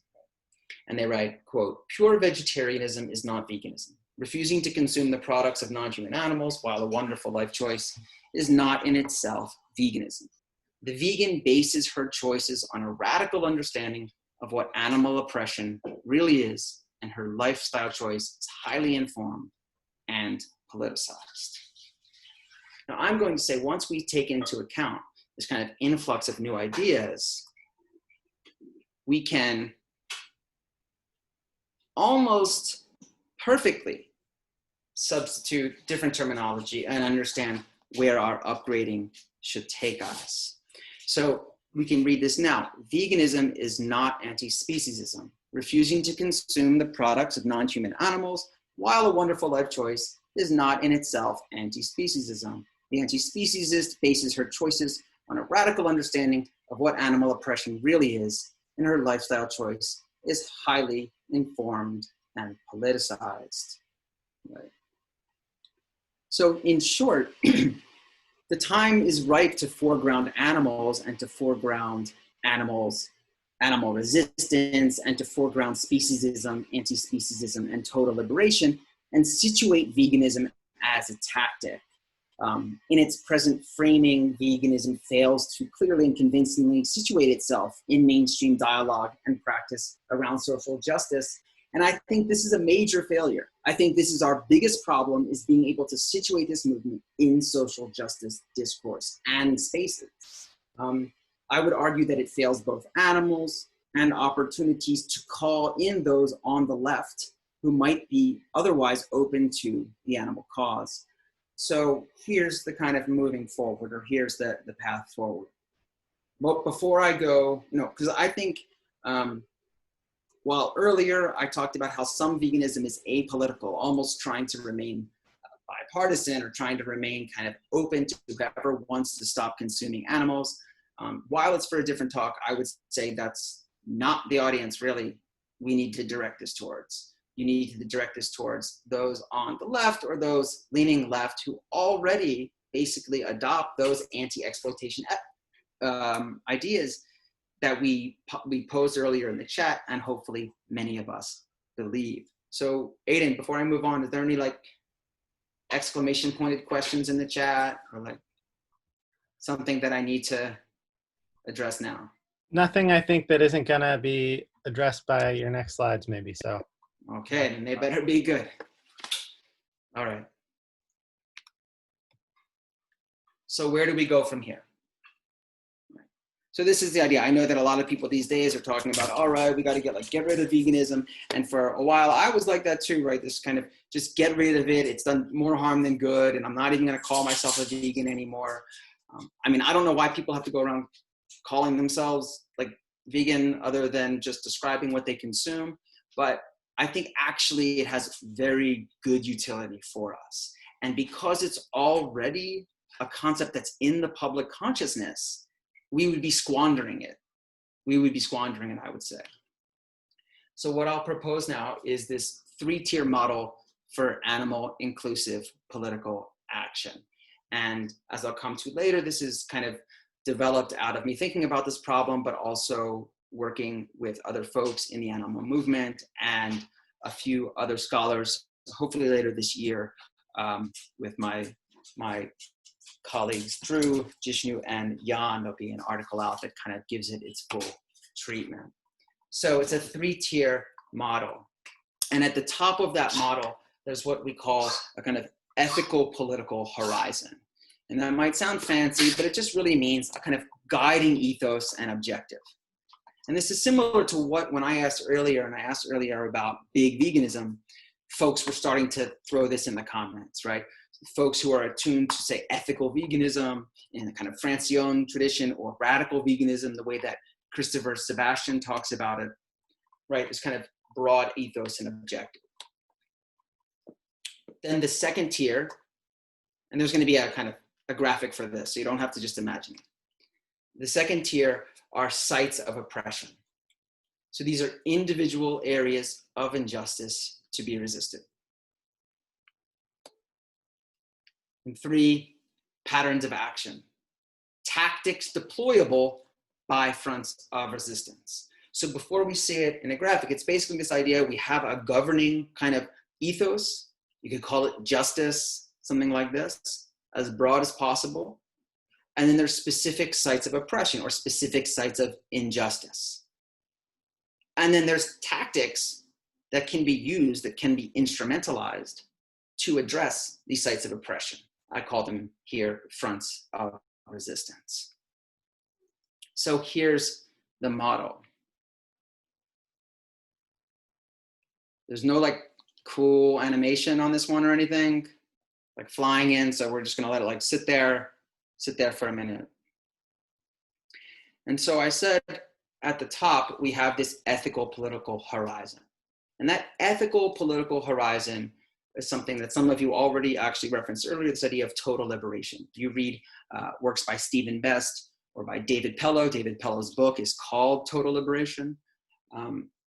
And they write, quote, "Pure vegetarianism is not veganism. Refusing to consume the products of non-human animals while a wonderful life choice is not in itself veganism. The vegan bases her choices on a radical understanding of what animal oppression really is, and her lifestyle choice is highly informed and politicized." Now, I'm going to say, once we take into account this kind of influx of new ideas, we can almost perfectly substitute different terminology and understand where our upgrading should take us. So we can read this now. Veganism is not anti-speciesism. Refusing to consume the products of non-human animals while a wonderful life choice is not in itself anti-speciesism. The anti-speciesist bases her choices on a radical understanding of what animal oppression really is, and her lifestyle choice is highly informed and politicized. Right. So in short, the time is ripe to foreground animals and to foreground animal resistance and to foreground speciesism, anti-speciesism, and total liberation, and situate veganism as a tactic. In its present framing, veganism fails to clearly and convincingly situate itself in mainstream dialogue and practice around social justice. And I think this is a major failure. I think this is our biggest problem, is being able to situate this movement in social justice discourse and spaces. I would argue that it fails both animals and opportunities to call in those on the left who might be otherwise open to the animal cause. So here's the kind of moving forward, or here's the path forward. But before I go, because I think, while earlier I talked about how some veganism is apolitical, almost trying to remain bipartisan or trying to remain kind of open to whoever wants to stop consuming animals. While it's for a different talk, I would say that's not the audience really we need to direct this towards. You need to direct this towards those on the left or those leaning left who already basically adopt those anti-exploitation ideas that we posed earlier in the chat, and hopefully many of us believe. So Aiden, before I move on, is there any exclamation pointed questions in the chat, or something that I need to address now? Nothing, I think, that isn't gonna be addressed by your next slides, maybe. So. Okay, then they better be good. All right. So where do we go from here? So this is the idea. I know that a lot of people these days are talking about, all right, we got to get rid of veganism. And for a while, I was like that too, right? This kind of just get rid of it. It's done more harm than good. And I'm not even going to call myself a vegan anymore. I mean, I don't know why people have to go around calling themselves vegan other than just describing what they consume. But I think actually it has very good utility for us. And because it's already a concept that's in the public consciousness, we would be squandering it. We would be squandering it, I would say. So what I'll propose now is this 3-tier model for animal inclusive political action. And as I'll come to later, this is kind of developed out of me thinking about this problem, but also working with other folks in the animal movement and a few other scholars, hopefully later this year, with my colleagues Drew, Jishnu, and Jan. There'll be an article out that kind of gives it its full treatment. So it's a 3-tier model. And at the top of that model, there's what we call a kind of ethical political horizon. And that might sound fancy, but it just really means a kind of guiding ethos and objective. And this is similar to when I asked earlier about big veganism, folks were starting to throw this in the comments, right? Folks who are attuned to, say, ethical veganism in the kind of Francione tradition, or radical veganism, the way that Christopher Sebastian talks about it, right? This kind of broad ethos and objective. Then the second tier, and there's going to be a kind of a graphic for this, so you don't have to just imagine it. The second tier are sites of oppression. So these are individual areas of injustice to be resisted. And 3, patterns of action. Tactics deployable by fronts of resistance. So before we see it in a graphic, it's basically this idea we have a governing kind of ethos. You could call it justice, something like this, as broad as possible. And then there's specific sites of oppression or specific sites of injustice. And then there's tactics that can be used, that can be instrumentalized to address these sites of oppression. I call them here fronts of resistance. So here's the model. There's no like cool animation on this one or anything, like flying in. So we're just gonna let it like sit there for a minute. And so I said at the top, we have this ethical political horizon. And that ethical political horizon is something that some of you already actually referenced earlier, this idea of total liberation. You read works by Stephen Best or by David Pellow. David Pellow's book is called Total Liberation.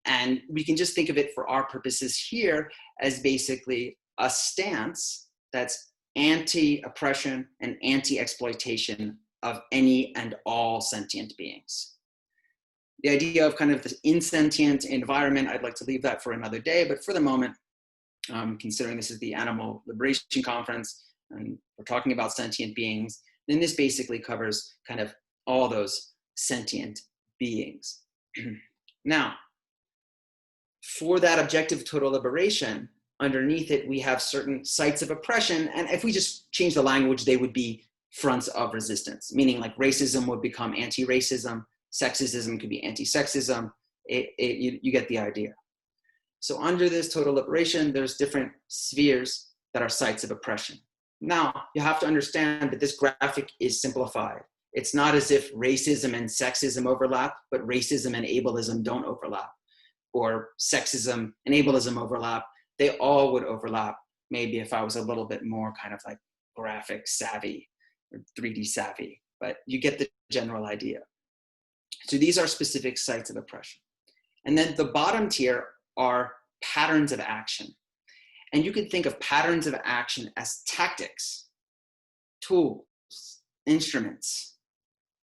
And we can just think of it for our purposes here as basically a stance that's anti-oppression and anti-exploitation of any and all sentient beings. The idea of kind of this insentient environment, I'd like to leave that for another day, but for the moment, considering this is the Animal Liberation Conference and we're talking about sentient beings, then this basically covers kind of all those sentient beings. Now, for that objective of total liberation, underneath it, we have certain sites of oppression. And if we just change the language, they would be fronts of resistance, meaning like racism would become anti-racism, sexism could be anti-sexism. You get the idea. So under this total liberation, there's different spheres that are sites of oppression. Now, you have to understand that this graphic is simplified. It's not as if racism and sexism overlap, but racism and ableism don't overlap. Or sexism and ableism overlap, they all would overlap, maybe if I was a little bit more kind of like graphic savvy or 3D savvy, but you get the general idea. So these are specific sites of oppression. And then the bottom tier are patterns of action. And you can think of patterns of action as tactics, tools, instruments,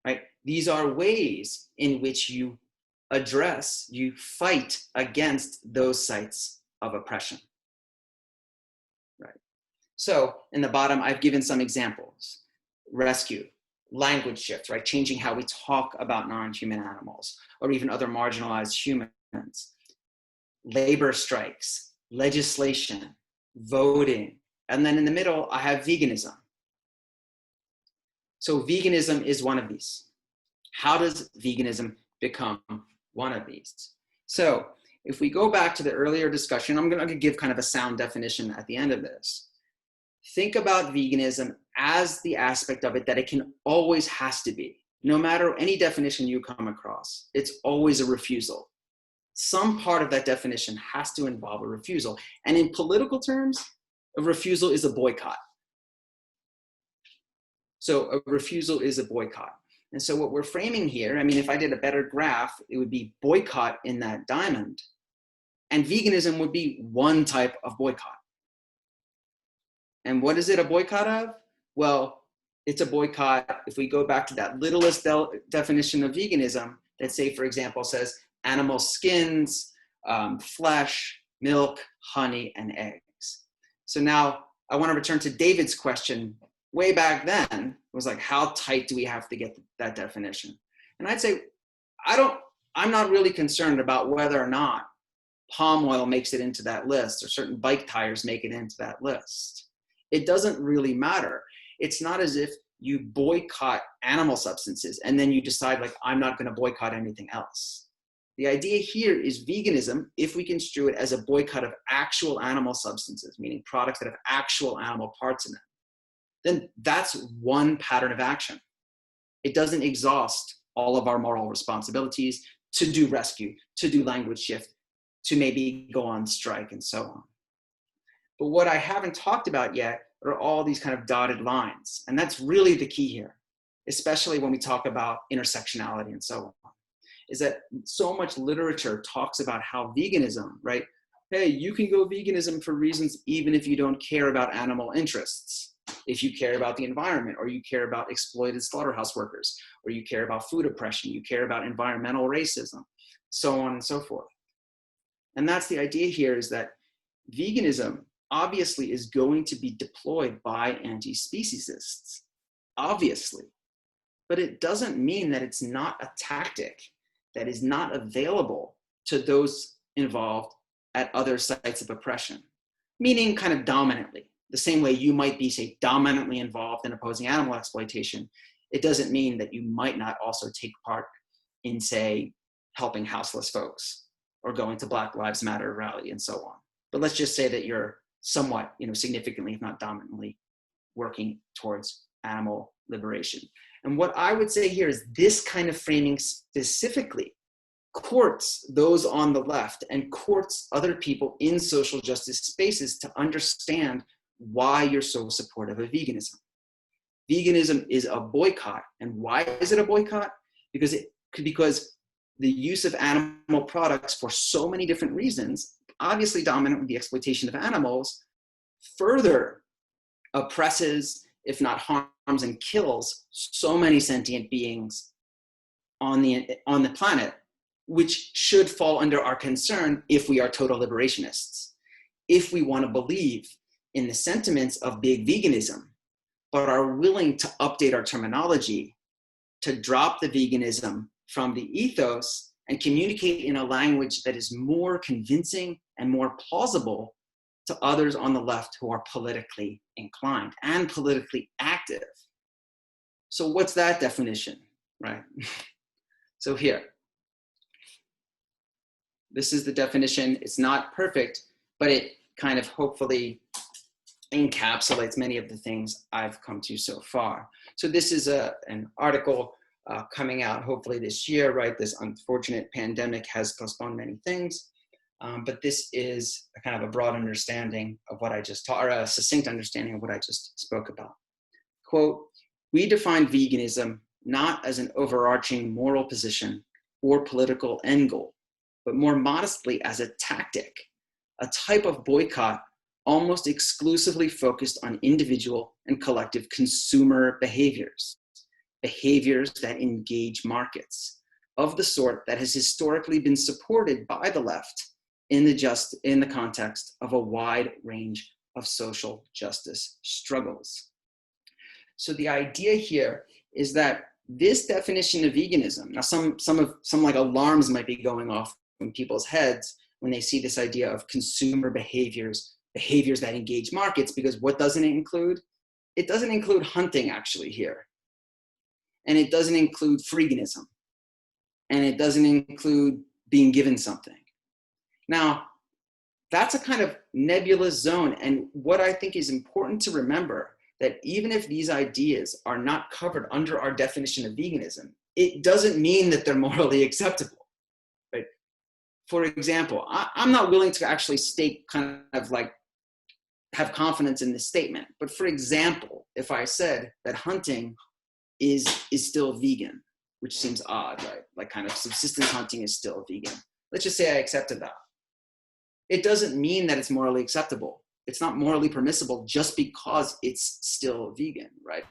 right? These are ways in which you you fight against those sites of oppression, right? So in the bottom, I've given some examples. Rescue, language shift, right? Changing how we talk about non-human animals or even other marginalized humans. Labor strikes, legislation, voting. And then in the middle, I have veganism. So veganism is one of these. How does veganism become one of these? So if we go back to the earlier discussion, I'm going to give kind of a sound definition at the end of this. Think about veganism as the aspect of it that it can always has to be. No matter any definition you come across, it's always a refusal. Some part of that definition has to involve a refusal. And in political terms, a refusal is a boycott. So a refusal is a boycott. And so what we're framing here, I mean, if I did a better graph, it would be boycott in that diamond. And veganism would be one type of boycott. And what is it a boycott of? Well, it's a boycott, if we go back to that littlest definition of veganism, that say, for example, says animal skins, flesh, milk, honey, and eggs. So now I want to return to David's question way back then. It was like, how tight do we have to get that definition? And I'd say, I'm not really concerned about whether or not palm oil makes it into that list or certain bike tires make it into that list. It doesn't really matter. It's not as if you boycott animal substances and then you decide like, I'm not going to boycott anything else. The idea here is veganism, if we construe it as a boycott of actual animal substances, meaning products that have actual animal parts in them, then that's one pattern of action. It doesn't exhaust all of our moral responsibilities to do rescue, to do language shift, to maybe go on strike and so on. But what I haven't talked about yet are all these kind of dotted lines. And that's really the key here, especially when we talk about intersectionality and so on, is that so much literature talks about how veganism, right? Hey, you can go veganism for reasons even if you don't care about animal interests. if you care about the environment, or you care about exploited slaughterhouse workers, or you care about food oppression, you care about environmental racism, so on and so forth. And that's the idea here, is that veganism obviously is going to be deployed by anti-speciesists, obviously. But it doesn't mean that it's not a tactic that is not available to those involved at other sites of oppression, meaning kind of dominantly. The same way you might be, say, dominantly involved in opposing animal exploitation, it doesn't mean that you might not also take part in, say, helping houseless folks or going to Black Lives Matter rally and so on. But let's just say that you're somewhat, significantly, if not dominantly, working towards animal liberation. And what I would say here is this kind of framing specifically courts those on the left and courts other people in social justice spaces to understand why you're so supportive of veganism. Veganism is a boycott. And why is it a boycott? Because the use of animal products for so many different reasons, obviously dominantly the exploitation of animals, further oppresses, if not harms and kills, so many sentient beings on the planet, which should fall under our concern if we are total liberationists. If we want to believe in the sentiments of big veganism, but are willing to update our terminology, to drop the veganism from the ethos and communicate in a language that is more convincing and more plausible to others on the left who are politically inclined and politically active. So what's that definition, right? So here, this is the definition. It's not perfect, but it kind of hopefully encapsulates many of the things I've come to so far. So this is an article coming out hopefully this year, right? This unfortunate pandemic has postponed many things, but this is a kind of a broad understanding of what I just taught, or a succinct understanding of what I just spoke about. Quote, "We define veganism not as an overarching moral position or political end goal, but more modestly as a tactic, a type of boycott almost exclusively focused on individual and collective consumer behaviors, behaviors that engage markets, of the sort that has historically been supported by the left in the context of a wide range of social justice struggles." So the idea here is that this definition of veganism, now some like alarms might be going off in people's heads when they see this idea of consumer behaviors that engage markets, because what doesn't it include? It doesn't include hunting actually here. And it doesn't include freeganism. And it doesn't include being given something. Now, that's a kind of nebulous zone. And what I think is important to remember, that even if these ideas are not covered under our definition of veganism, it doesn't mean that they're morally acceptable, right? For example, I'm not willing to actually state kind of like have confidence in this statement. But for example, if I said that hunting is still vegan, which seems odd, right? Like kind of subsistence hunting is still vegan. Let's just say I accepted that. It doesn't mean that it's morally acceptable. It's not morally permissible just because it's still vegan, right?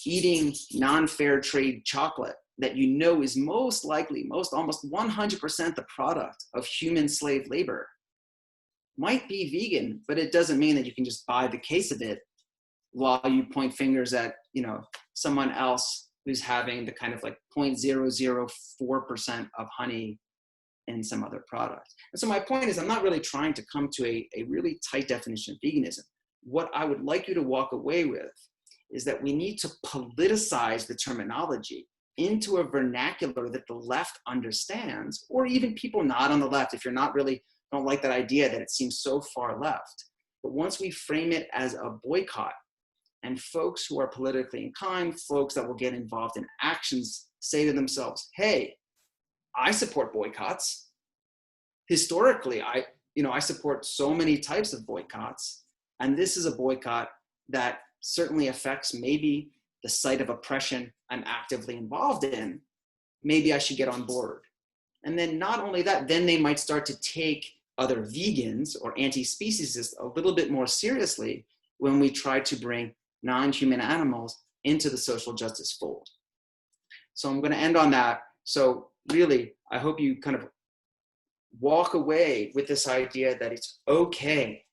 Eating non-fair trade chocolate that you know is most likely, almost 100% the product of human slave labor might be vegan, but it doesn't mean that you can just buy the case of it while you point fingers at, someone else who's having the kind of like 0.004% of honey in some other product. And so my point is, I'm not really trying to come to a really tight definition of veganism. What I would like you to walk away with is that we need to politicize the terminology into a vernacular that the left understands, or even people not on the left, if you're not really, don't like that idea that it seems so far left. But once we frame it as a boycott, and folks who are politically inclined, folks that will get involved in actions, say to themselves, hey, I support boycotts. Historically, I support so many types of boycotts, and this is a boycott that certainly affects maybe the site of oppression I'm actively involved in. Maybe I should get on board. And then not only that, then they might start to take other vegans or anti-speciesists a little bit more seriously when we try to bring non-human animals into the social justice fold. So I'm going to end on that. So really, I hope you kind of walk away with this idea that it's okay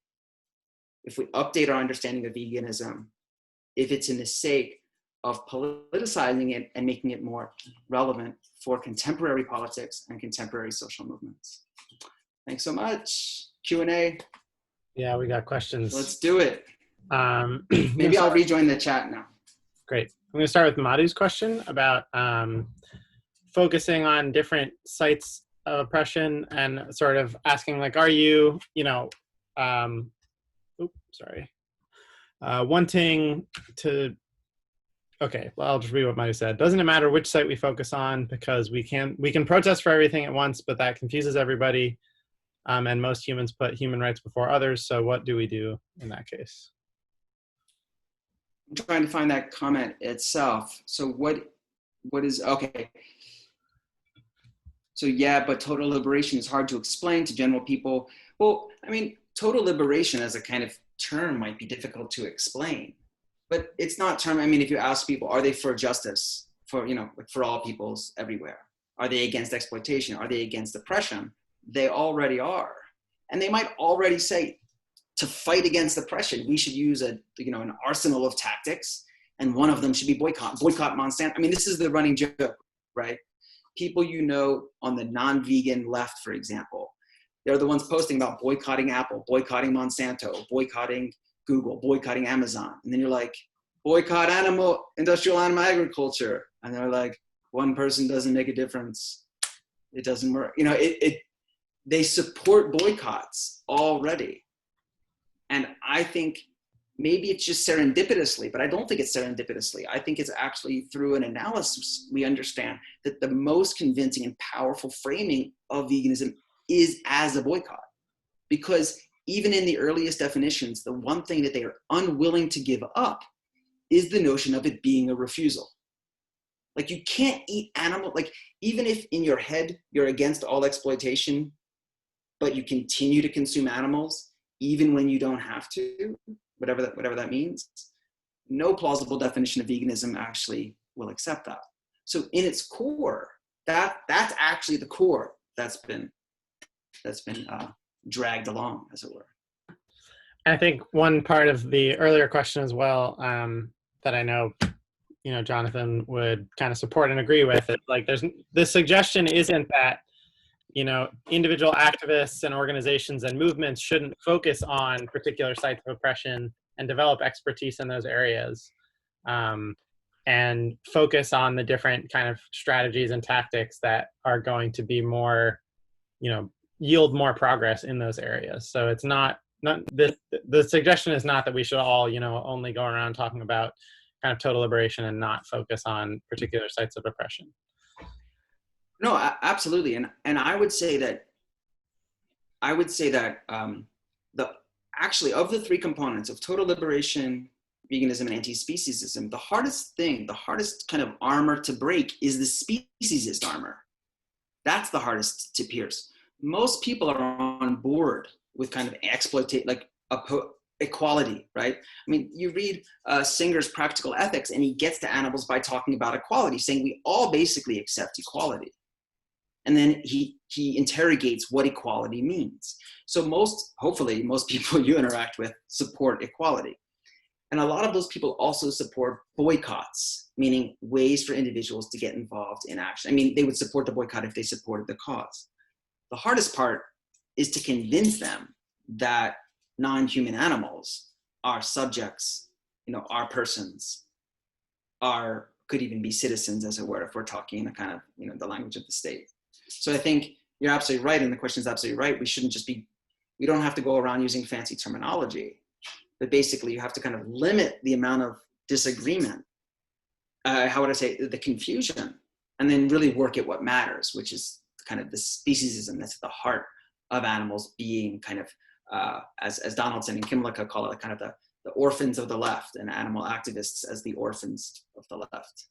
if we update our understanding of veganism, if it's in the sake of politicizing it and making it more relevant for contemporary politics and contemporary social movements. Thanks so much. Q&A. Yeah, we got questions. Let's do it. Maybe I'll rejoin the chat now. Great. I'm going to start with Madhu's question about focusing on different sites of oppression and sort of asking, like, are you, wanting to, okay, well, I'll just read what Madhu said. Doesn't it matter which site we focus on, because we can protest for everything at once, but that confuses everybody. And most humans put human rights before others. So what do we do in that case? I'm trying to find that comment itself. So what is, okay. So yeah, but total liberation is hard to explain to general people. Well, I mean, total liberation as a kind of term might be difficult to explain, but it's not term. I mean, if you ask people, are they for justice, for, like for all peoples everywhere? Are they against exploitation? Are they against oppression? They already are. And they might already say, to fight against oppression, we should use an arsenal of tactics, and one of them should be boycott Monsanto. I mean, this is the running joke, right? People on the non-vegan left, for example, they're the ones posting about boycotting Apple, boycotting Monsanto, boycotting Google, boycotting Amazon. And then you're like, boycott industrial animal agriculture. And they're like, one person doesn't make a difference. It doesn't work. They support boycotts already. And I think maybe it's just serendipitously, but I don't think it's serendipitously. I think it's actually through an analysis we understand that the most convincing and powerful framing of veganism is as a boycott. Because even in the earliest definitions, the one thing that they are unwilling to give up is the notion of it being a refusal. Like, you can't eat animal, like, even if in your head you're against all exploitation, but you continue to consume animals, even when you don't have to, whatever that means, no plausible definition of veganism actually will accept that. So in its core, that's actually the core that's been dragged along, as it were. I think one part of the earlier question as well, that I know, Jonathan would kind of support and agree with, it. Like, the suggestion isn't that, individual activists and organizations and movements shouldn't focus on particular sites of oppression and develop expertise in those areas, and focus on the different kind of strategies and tactics that are going to be more, yield more progress in those areas. So it's not the suggestion is not that we should all, only go around talking about kind of total liberation and not focus on particular sites of oppression. No, absolutely. And I would say that actually, of the three components of total liberation, veganism, and anti-speciesism, the hardest kind of armor to break is the speciesist armor. That's the hardest to pierce. Most people are on board with kind of equality, right? I mean, you read Singer's Practical Ethics, and he gets to animals by talking about equality, saying we all basically accept equality. And then he interrogates what equality means. So hopefully most people you interact with support equality. And a lot of those people also support boycotts, meaning ways for individuals to get involved in action. I mean, they would support the boycott if they supported the cause. The hardest part is to convince them that non-human animals are subjects, are persons, could even be citizens, as it were, if we're talking in a kind of, the language of the state. So I think you're absolutely right, and the question is absolutely right. We don't have to go around using fancy terminology, but basically you have to kind of limit the amount of disagreement, how would I say, the confusion, and then really work at what matters, which is kind of the speciesism that's at the heart of animals being kind of, as Donaldson and Kimlicka call it, kind of the orphans of the left, and animal activists as the orphans of the left.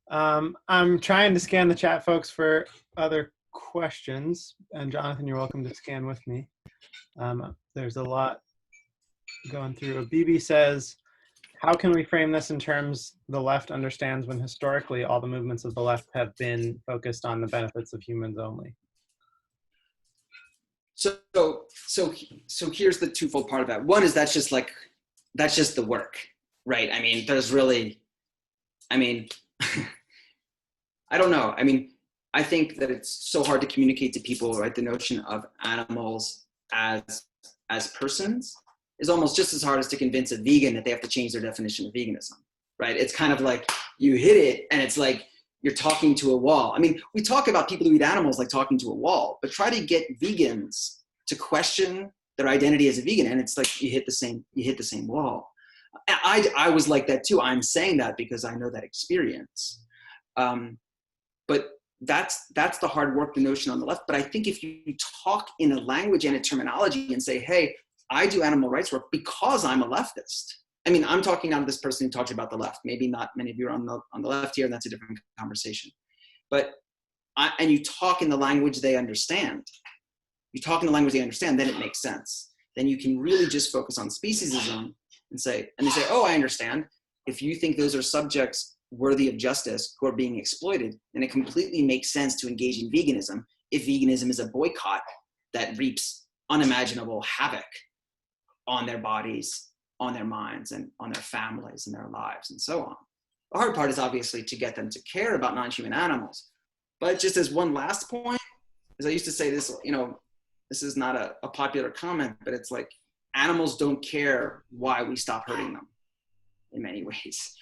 I'm trying to scan the chat, folks, for other questions. And Jonathan, you're welcome to scan with me. There's a lot Going through, BB says, how can we frame this in terms the left understands when historically all the movements of the left have been focused on the benefits of humans only? So here's the twofold part of that. One is that's just the work, right? I mean, there's really, I mean, I don't know. I mean, I think that it's so hard to communicate to people, right? The notion of animals as persons is almost just as hard as to convince a vegan that they have to change their definition of veganism, right? It's kind of like you hit it and it's like you're talking to a wall. I mean, we talk about people who eat animals like talking to a wall, but try to get vegans to question their identity as a vegan, and it's like you hit the same wall. I was like that too. I'm saying that because I know that experience. But that's the hard work, the notion on the left. But I think if you talk in a language and a terminology and say, hey, I do animal rights work because I'm a leftist. I mean, I'm talking now to this person who talks about the left. Maybe not many of you are on the left here, and that's a different conversation. But and you talk in the language they understand. You talk in the language they understand, then it makes sense. Then you can really just focus on speciesism and they say, oh, I understand. If you think those are subjects worthy of justice who are being exploited, then it completely makes sense to engage in veganism if veganism is a boycott that reaps unimaginable havoc on their bodies, on their minds, and on their families and their lives and so on. The hard part is obviously to get them to care about non-human animals. But just as one last point, as I used to say this, this is not a popular comment, but it's like animals don't care why we stop hurting them in many ways.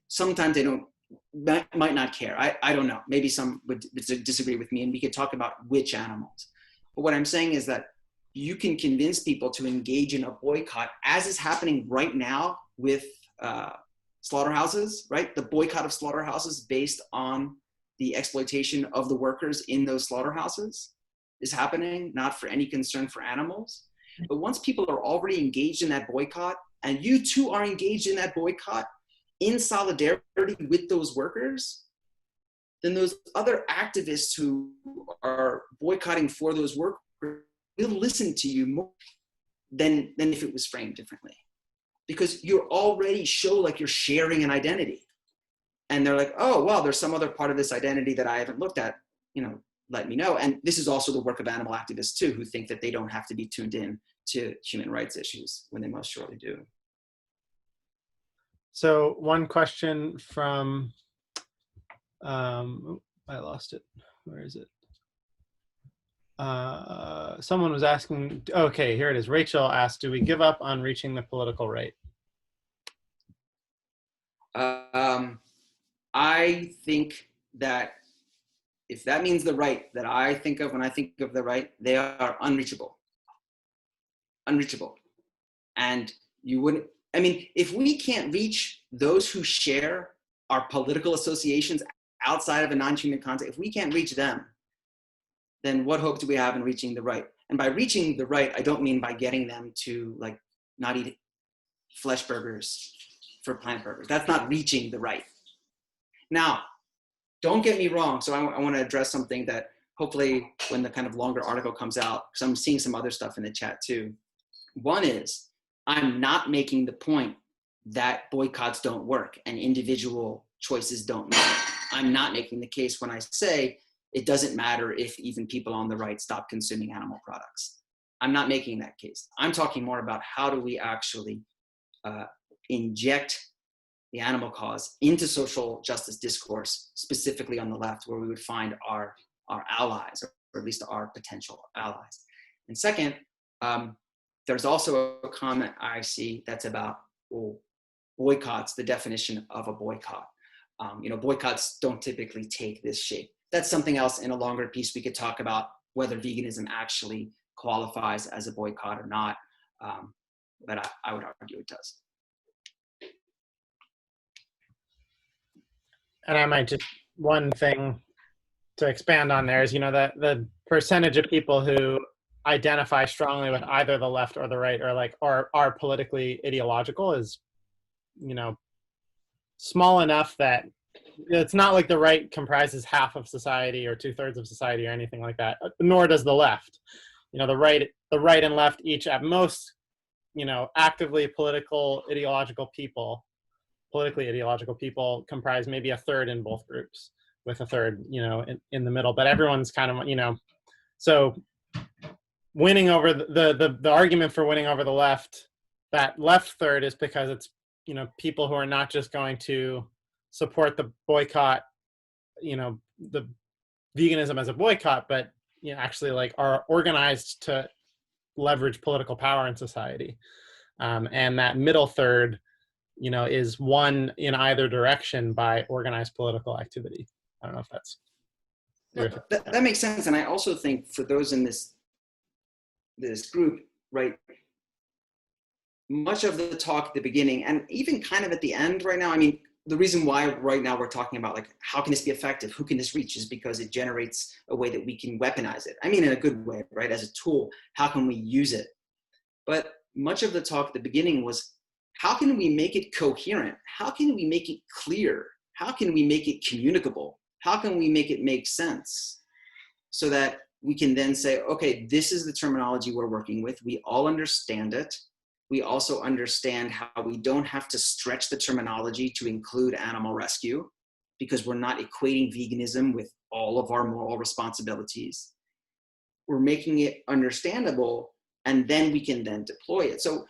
Sometimes they might not care. I don't know. Maybe some would disagree with me, and we could talk about which animals. But what I'm saying is that you can convince people to engage in a boycott, as is happening right now with slaughterhouses, right? The boycott of slaughterhouses based on the exploitation of the workers in those slaughterhouses is happening, not for any concern for animals. But once people are already engaged in that boycott, and you too are engaged in that boycott in solidarity with those workers, then those other activists who are boycotting for those workers will listen to you more than if it was framed differently. Because you already show like you're sharing an identity. And they're like, oh, well, there's some other part of this identity that I haven't looked at, let me know. And this is also the work of animal activists too, who think that they don't have to be tuned in to human rights issues when they most surely do. So one question from, I lost it. Where is it? Someone was asking, okay, here it is. Rachel asked, do we give up on reaching the political right? I think that if that means the right that I think of when I think of the right, they are unreachable. Unreachable. And you wouldn't, I mean, if we can't reach those who share our political associations outside of a non-human context, if we can't reach them, then what hope do we have in reaching the right? And by reaching the right, I don't mean by getting them to like not eat flesh burgers for plant burgers. That's not reaching the right. Now, don't get me wrong. So I want to address something that hopefully when the kind of longer article comes out, because I'm seeing some other stuff in the chat too. One is, I'm not making the point that boycotts don't work and individual choices don't matter. I'm not making the case when I say it doesn't matter if even people on the right stop consuming animal products. I'm not making that case. I'm talking more about how do we actually inject the animal cause into social justice discourse, specifically on the left, where we would find our allies, or at least our potential allies. And second, there's also a comment I see that's about boycotts, the definition of a boycott. Boycotts don't typically take this shape. That's something else in a longer piece we could talk about, whether veganism actually qualifies as a boycott or not. But I would argue it does. And I might just, one thing to expand on there is, that the percentage of people who identify strongly with either the left or the right, or are politically ideological is, small enough that it's not like the right comprises half of society or 2/3 of society or anything like that, nor does the left. The right and left each at most actively politically ideological people comprise maybe a third in both groups, with a third, in the middle. But everyone's kind of, so winning over the argument for winning over the left, that left third, is because it's, people who are not just going to support the boycott, the veganism as a boycott, but actually like are organized to leverage political power in society. And that middle third, is won in either direction by organized political activity. I don't know if that's... That makes sense. And I also think for those in this group, right, much of the talk at the beginning and even kind of at the end right now, I mean, the reason why right now we're talking about like, how can this be effective? Who can this reach? Is because it generates a way that we can weaponize it. I mean, in a good way, right? As a tool, how can we use it? But much of the talk at the beginning was, how can we make it coherent? How can we make it clear? How can we make it communicable? How can we make it make sense? So that we can then say, okay, this is the terminology we're working with. We all understand it. We also understand how we don't have to stretch the terminology to include animal rescue, because we're not equating veganism with all of our moral responsibilities. We're making it understandable, and then we can then deploy it. So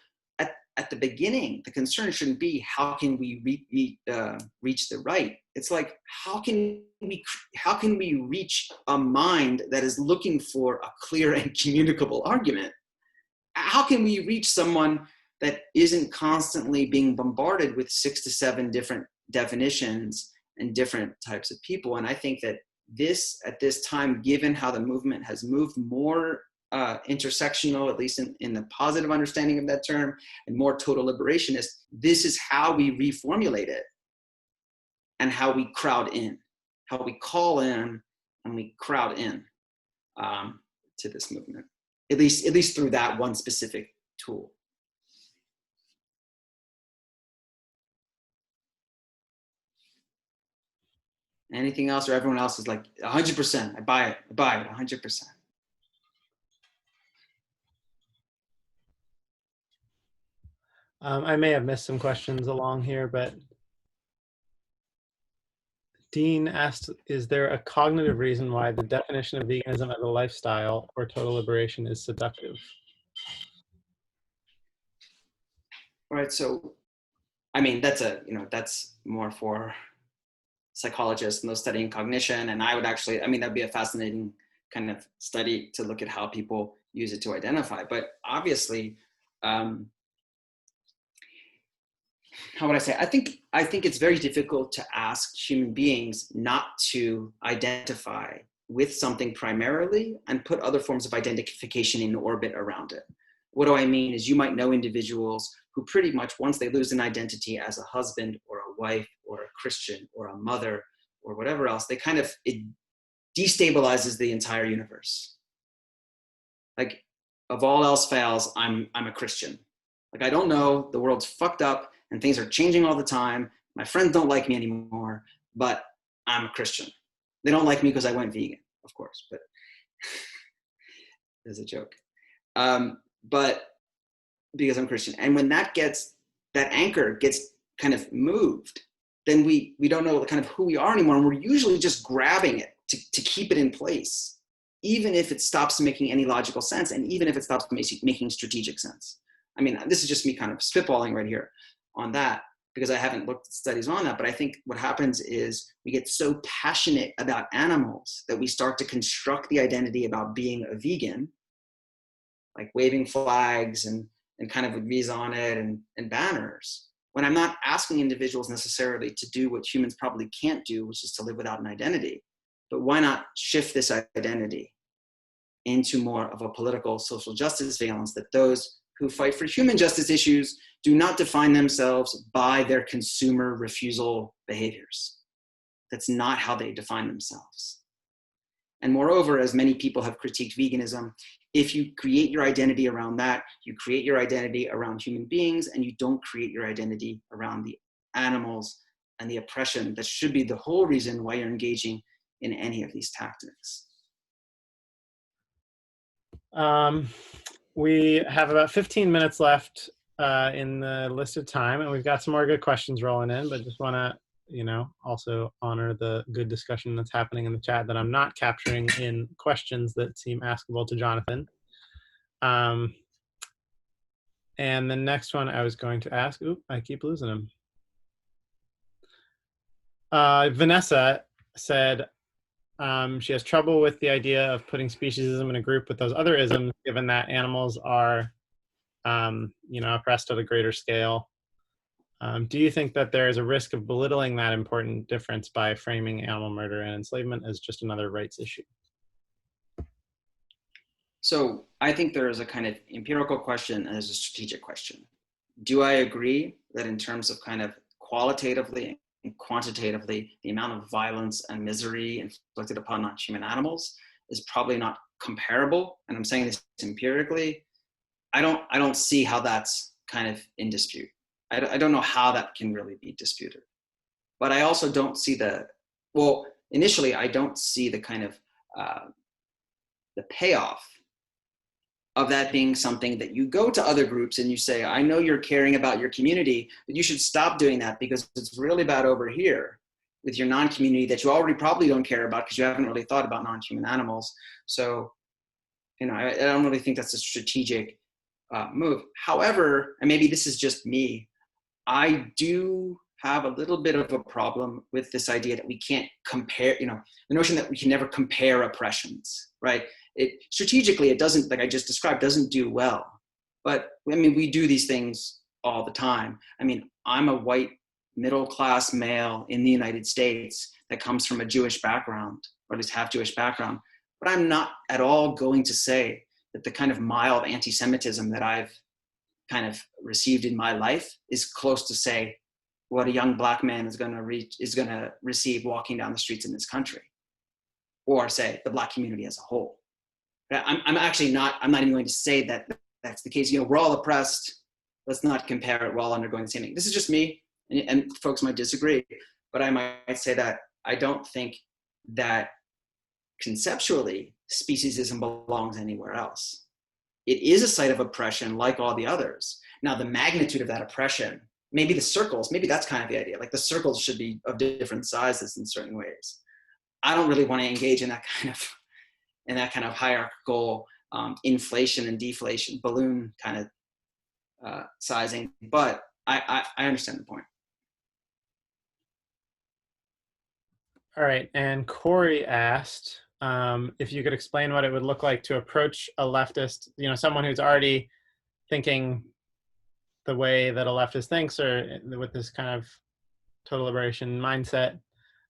at the beginning, the concern shouldn't be, how can we reach the right? It's like, how can we reach a mind that is looking for a clear and communicable argument? How can we reach someone that isn't constantly being bombarded with 6 to 7 different definitions and different types of people? And I think that at this time, given how the movement has moved more intersectional, at least in the positive understanding of that term, and more total liberationist, this is how we reformulate it and how we crowd in, how we call in and we crowd in to this movement, at least through that one specific tool. Anything else, or everyone else is like 100%, I buy it 100%. I may have missed some questions along here, but Dean asked, is there a cognitive reason why the definition of veganism as a lifestyle or total liberation is seductive? All right, so, I mean, that's more for psychologists and those studying cognition. And I would actually, I mean, that'd be a fascinating kind of study to look at how people use it to identify. But obviously, how would I say? I think it's very difficult to ask human beings not to identify with something primarily and put other forms of identification in orbit around it. What do I mean is, you might know individuals who pretty much, once they lose an identity as a husband or a wife or a Christian or a mother or whatever else, it destabilizes the entire universe. Like, if all else fails, I'm a Christian. Like, I don't know, the world's fucked up and things are changing all the time. My friends don't like me anymore, but I'm a Christian. They don't like me because I went vegan, of course, but there's a joke. But because I'm Christian. And when that anchor gets kind of moved, then we don't know kind of who we are anymore. And we're usually just grabbing it to keep it in place, even if it stops making any logical sense, and even if it stops making strategic sense. I mean, this is just me kind of spitballing right here on that, because I haven't looked at studies on that. But I think what happens is we get so passionate about animals that we start to construct the identity about being a vegan, like waving flags and kind of with mise on it and banners, when I'm not asking individuals necessarily to do what humans probably can't do, which is to live without an identity. But why not shift this identity into more of a political social justice valence, that those who fight for human justice issues do not define themselves by their consumer refusal behaviors. That's not how they define themselves. And moreover, as many people have critiqued veganism, if you create your identity around that, you create your identity around human beings, and you don't create your identity around the animals and the oppression that should be the whole reason why you're engaging in any of these tactics. We have about 15 minutes left in the listed time, and we've got some more good questions rolling in, but just want to, also honor the good discussion that's happening in the chat that I'm not capturing in questions that seem askable to Jonathan. And the next one I was going to ask, I keep losing him. Vanessa said she has trouble with the idea of putting speciesism in a group with those other isms, given that animals are, oppressed at a greater scale. Do you think that there is a risk of belittling that important difference by framing animal murder and enslavement as just another rights issue? So I think there is a kind of empirical question and there's a strategic question. Do I agree that in terms of kind of qualitatively and quantitatively, the amount of violence and misery inflicted upon non-human animals is probably not comparable? And I'm saying this empirically. I don't see how that's kind of in dispute. I don't know how that can really be disputed. But I also don't see initially I don't see the kind of the payoff of that being something that you go to other groups and you say, I know you're caring about your community, but you should stop doing that because it's really bad over here with your non-community that you already probably don't care about because you haven't really thought about non-human animals. So, I don't really think that's a strategic move. However, and maybe this is just me, I do have a little bit of a problem with this idea that we can't compare, the notion that we can never compare oppressions, right? Strategically, it doesn't, like I just described, doesn't do well. But we do these things all the time. I'm a white middle-class male in the United States that comes from a Jewish background, or at least half Jewish background. But I'm not at all going to say that the kind of mild anti-Semitism that I've kind of received in my life is close to say what a young black man is going to receive walking down the streets in this country, or say the black community as a whole. I'm not even going to say that that's the case. We're all oppressed. Let's not compare it. We're all undergoing the same thing. This is just me, and folks might disagree, but I might say that I don't think that conceptually speciesism belongs anywhere else. It is a site of oppression like all the others. Now, the magnitude of that oppression, maybe the circles, maybe that's kind of the idea. Like the circles should be of different sizes in certain ways. I don't really want to engage in that kind of hierarchical inflation and deflation, balloon kind of sizing. But I understand the point. All right, and Corey asked if you could explain what it would look like to approach a leftist, someone who's already thinking the way that a leftist thinks, or with this kind of total liberation mindset.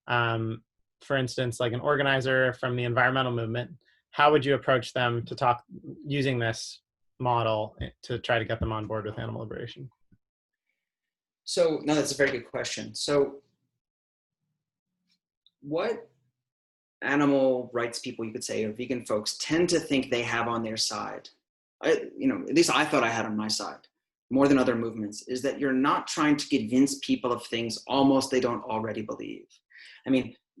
For instance, like an organizer from the environmental movement, how would you approach them to talk using this model to try to get them on board with animal liberation? So, no, that's a very good question. So what animal rights people, you could say, or vegan folks tend to think they have on their side, at least I thought I had on my side, more than other movements, is that you're not trying to convince people of things almost they don't already believe.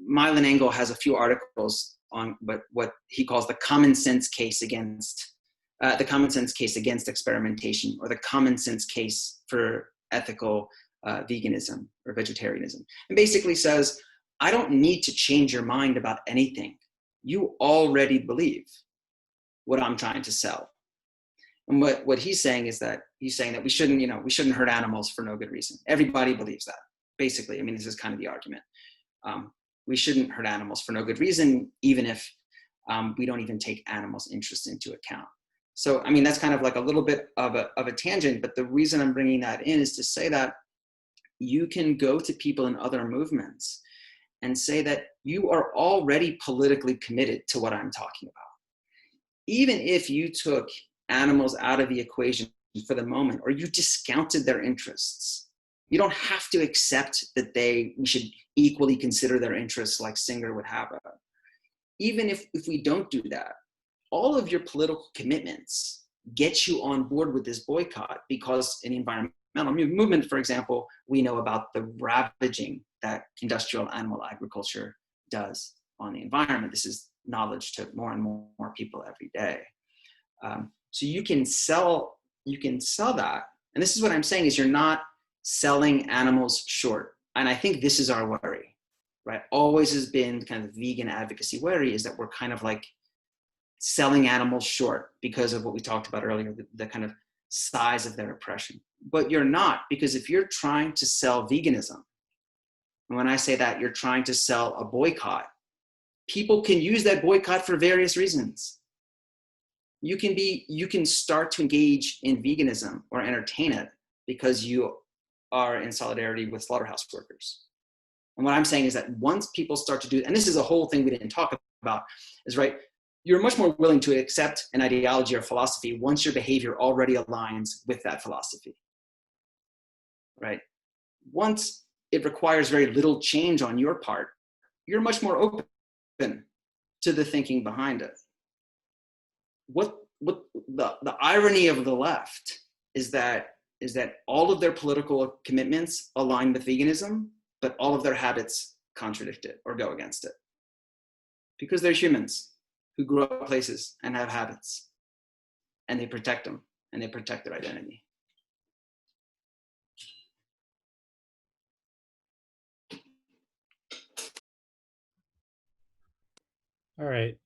Mylan Engel has a few articles on what he calls the common sense case against experimentation, or the common sense case for ethical veganism or vegetarianism, and basically says, I don't need to change your mind about anything. You already believe what I'm trying to sell. And what he's saying is that we shouldn't hurt animals for no good reason. Everybody believes that, basically. This is kind of the argument. We shouldn't hurt animals for no good reason, even if we don't even take animals' interests into account. So, that's kind of like a little bit of a tangent, but the reason I'm bringing that in is to say that you can go to people in other movements and say that you are already politically committed to what I'm talking about. Even if you took animals out of the equation for the moment, or you discounted their interests, you don't have to accept that we should equally consider their interests like Singer would have it. Even if we don't do that, all of your political commitments get you on board with this boycott, because in the environmental movement, for example, we know about the ravaging that industrial animal agriculture does on the environment. This is knowledge to more and more people every day. So you can sell that. And this is what I'm saying is you're not selling animals short. And I think this is our worry, right? Always has been kind of vegan advocacy worry, is that we're kind of like selling animals short because of what we talked about earlier, the kind of size of their oppression. But you're not, because if you're trying to sell veganism, and when I say that, you're trying to sell a boycott, people can use that boycott for various reasons. You can start to engage in veganism or entertain it because you are in solidarity with slaughterhouse workers. And what I'm saying is that once people start to do, and this is a whole thing we didn't talk about, is right, you're much more willing to accept an ideology or philosophy once your behavior already aligns with that philosophy, right? Once it requires very little change on your part, you're much more open to the thinking behind it. What the irony of the left is that all of their political commitments align with veganism, but all of their habits contradict it or go against it. Because they're humans who grew up places and have habits, and they protect them, and they protect their identity. All right.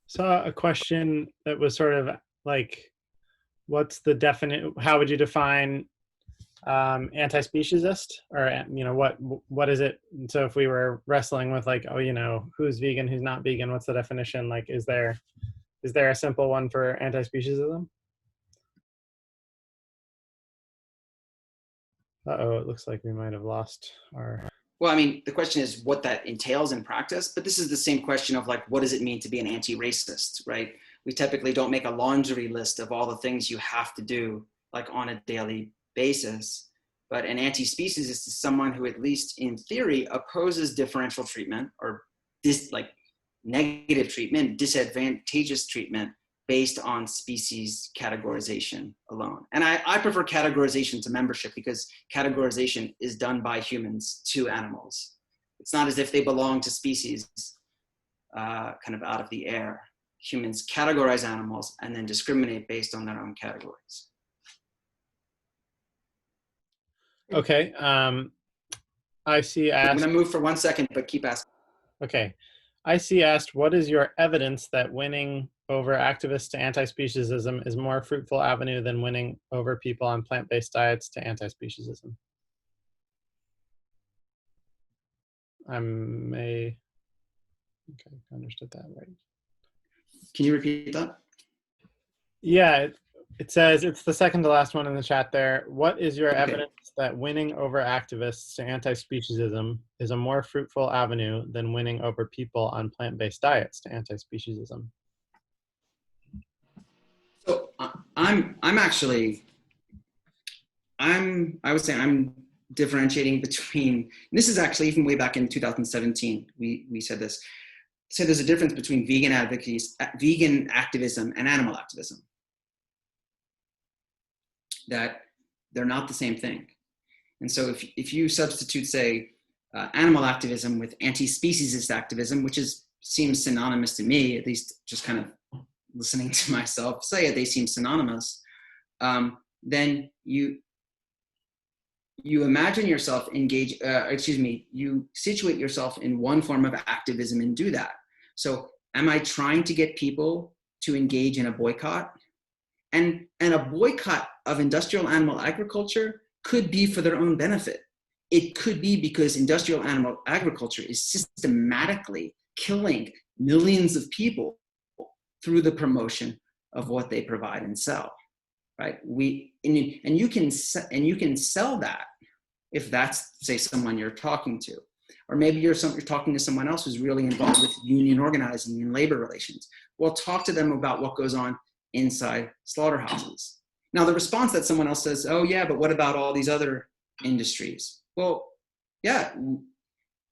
Saw a question that was sort of like, what's the definite, how would you define anti-speciesist, or what is it? So if we were wrestling with like, oh, who's vegan, who's not vegan, what's the definition? Like, is there a simple one for anti-speciesism? Uh-oh, it looks like we might have lost our... Well, I mean, the question is what that entails in practice, but this is the same question of like, what does it mean to be an anti-racist, right? We typically don't make a laundry list of all the things you have to do like on a daily basis, but an anti-speciesist is someone who, at least in theory, opposes differential treatment or negative treatment, disadvantageous treatment based on species categorization alone. And I prefer categorization to membership, because categorization is done by humans to animals. It's not as if they belong to species kind of out of the air. Humans categorize animals and then discriminate based on their own categories. Okay. I see asked... I'm gonna move for 1 second, but keep asking. Okay. I see asked, what is your evidence that winning over activists to anti-speciesism is more fruitful avenue than winning over people on plant-based diets to anti-speciesism? Okay, I understood that right. Can you repeat that? Yeah, it says, it's the second to last one in the chat there. What is your evidence that winning over activists to anti-speciesism is a more fruitful avenue than winning over people on plant-based diets to anti-speciesism? So I would say I'm differentiating between, this is actually even way back in 2017, we said this. So there's a difference between vegan activism and animal activism. That they're not the same thing. And so if you substitute, say, animal activism with anti-speciesist activism, which seems synonymous to me, at least just kind of listening to myself say it, they seem synonymous, then you imagine yourself you situate yourself in one form of activism and do that. So am I trying to get people to engage in a boycott? And a boycott of industrial animal agriculture could be for their own benefit. It could be because industrial animal agriculture is systematically killing millions of people through the promotion of what they provide and sell, right? And you can sell that if that's, say, someone you're talking to, or maybe you're talking to someone else who's really involved with union organizing and labor relations. Well, talk to them about what goes on inside slaughterhouses. Now, the response that someone else says, oh yeah, but what about all these other industries? Well, yeah,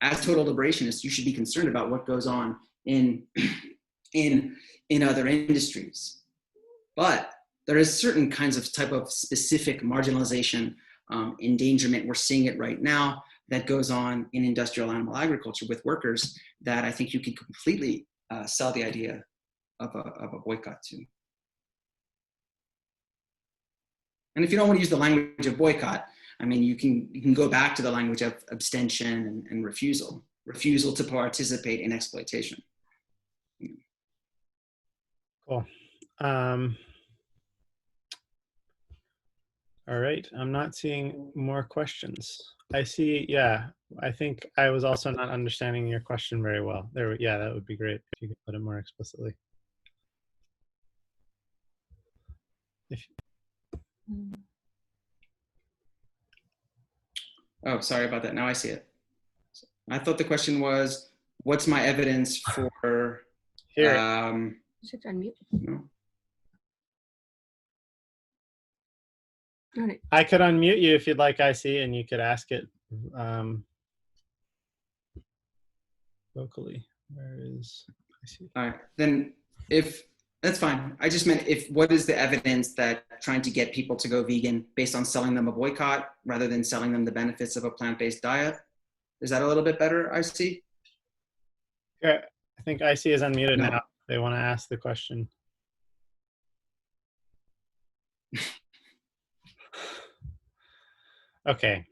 as total liberationists, you should be concerned about what goes on in other industries. But there is certain kinds of type of specific marginalization, endangerment, we're seeing it right now, that goes on in industrial animal agriculture with workers that I think you can completely sell the idea of a boycott to. And if you don't want to use the language of boycott, I mean, you can go back to the language of abstention and refusal to participate in exploitation. Cool. All right, I'm not seeing more questions. I see, yeah, I think I was also not understanding your question very well. Yeah, that would be great if you could put it more explicitly. Oh, sorry about that. Now I see it. I thought the question was, what's my evidence for... Here. Just have to unmute. No? All right. I could unmute you if you'd like, IC, and you could ask it vocally. Where is IC? All right, then that's fine. I just meant what is the evidence that trying to get people to go vegan based on selling them a boycott rather than selling them the benefits of a plant-based diet? Is that a little bit better, IC? Yeah, I think IC is unmuted No. now. They want to ask the question. Okay.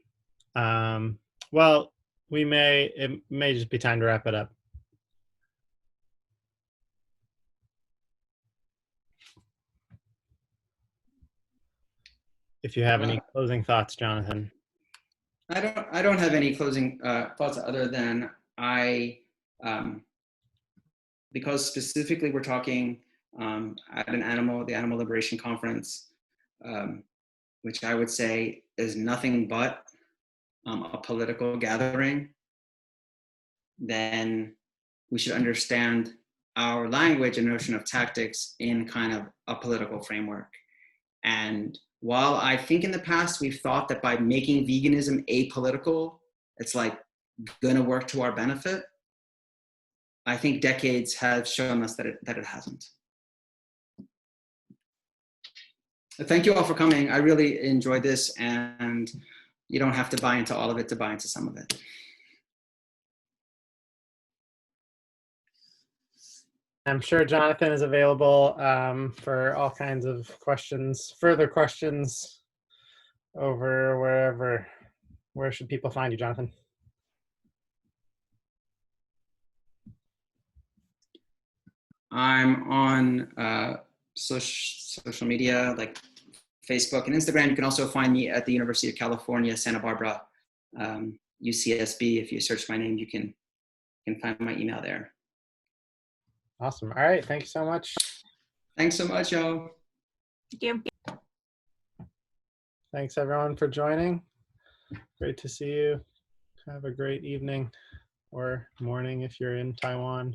Well, it may just be time to wrap it up. If you have any closing thoughts, Jonathan. I don't have any closing thoughts other than because specifically we're talking at the Animal Liberation Conference, which I would say is nothing but a political gathering, then we should understand our language and notion of tactics in kind of a political framework. And while I think in the past we've thought that by making veganism apolitical, it's like gonna work to our benefit, I think decades have shown us that it hasn't. Thank you all for coming. I really enjoyed this, and you don't have to buy into all of it to buy into some of it. I'm sure Jonathan is available for all kinds of questions, further questions over wherever. Where should people find you, Jonathan? I'm on social media like Facebook and Instagram. You can also find me at the University of California, Santa Barbara, UCSB. If you search my name, you can find my email there. Awesome. All right. Thank you so much. Thanks so much, y'all. Thank you. Thanks, everyone, for joining. Great to see you. Have a great evening or morning if you're in Taiwan.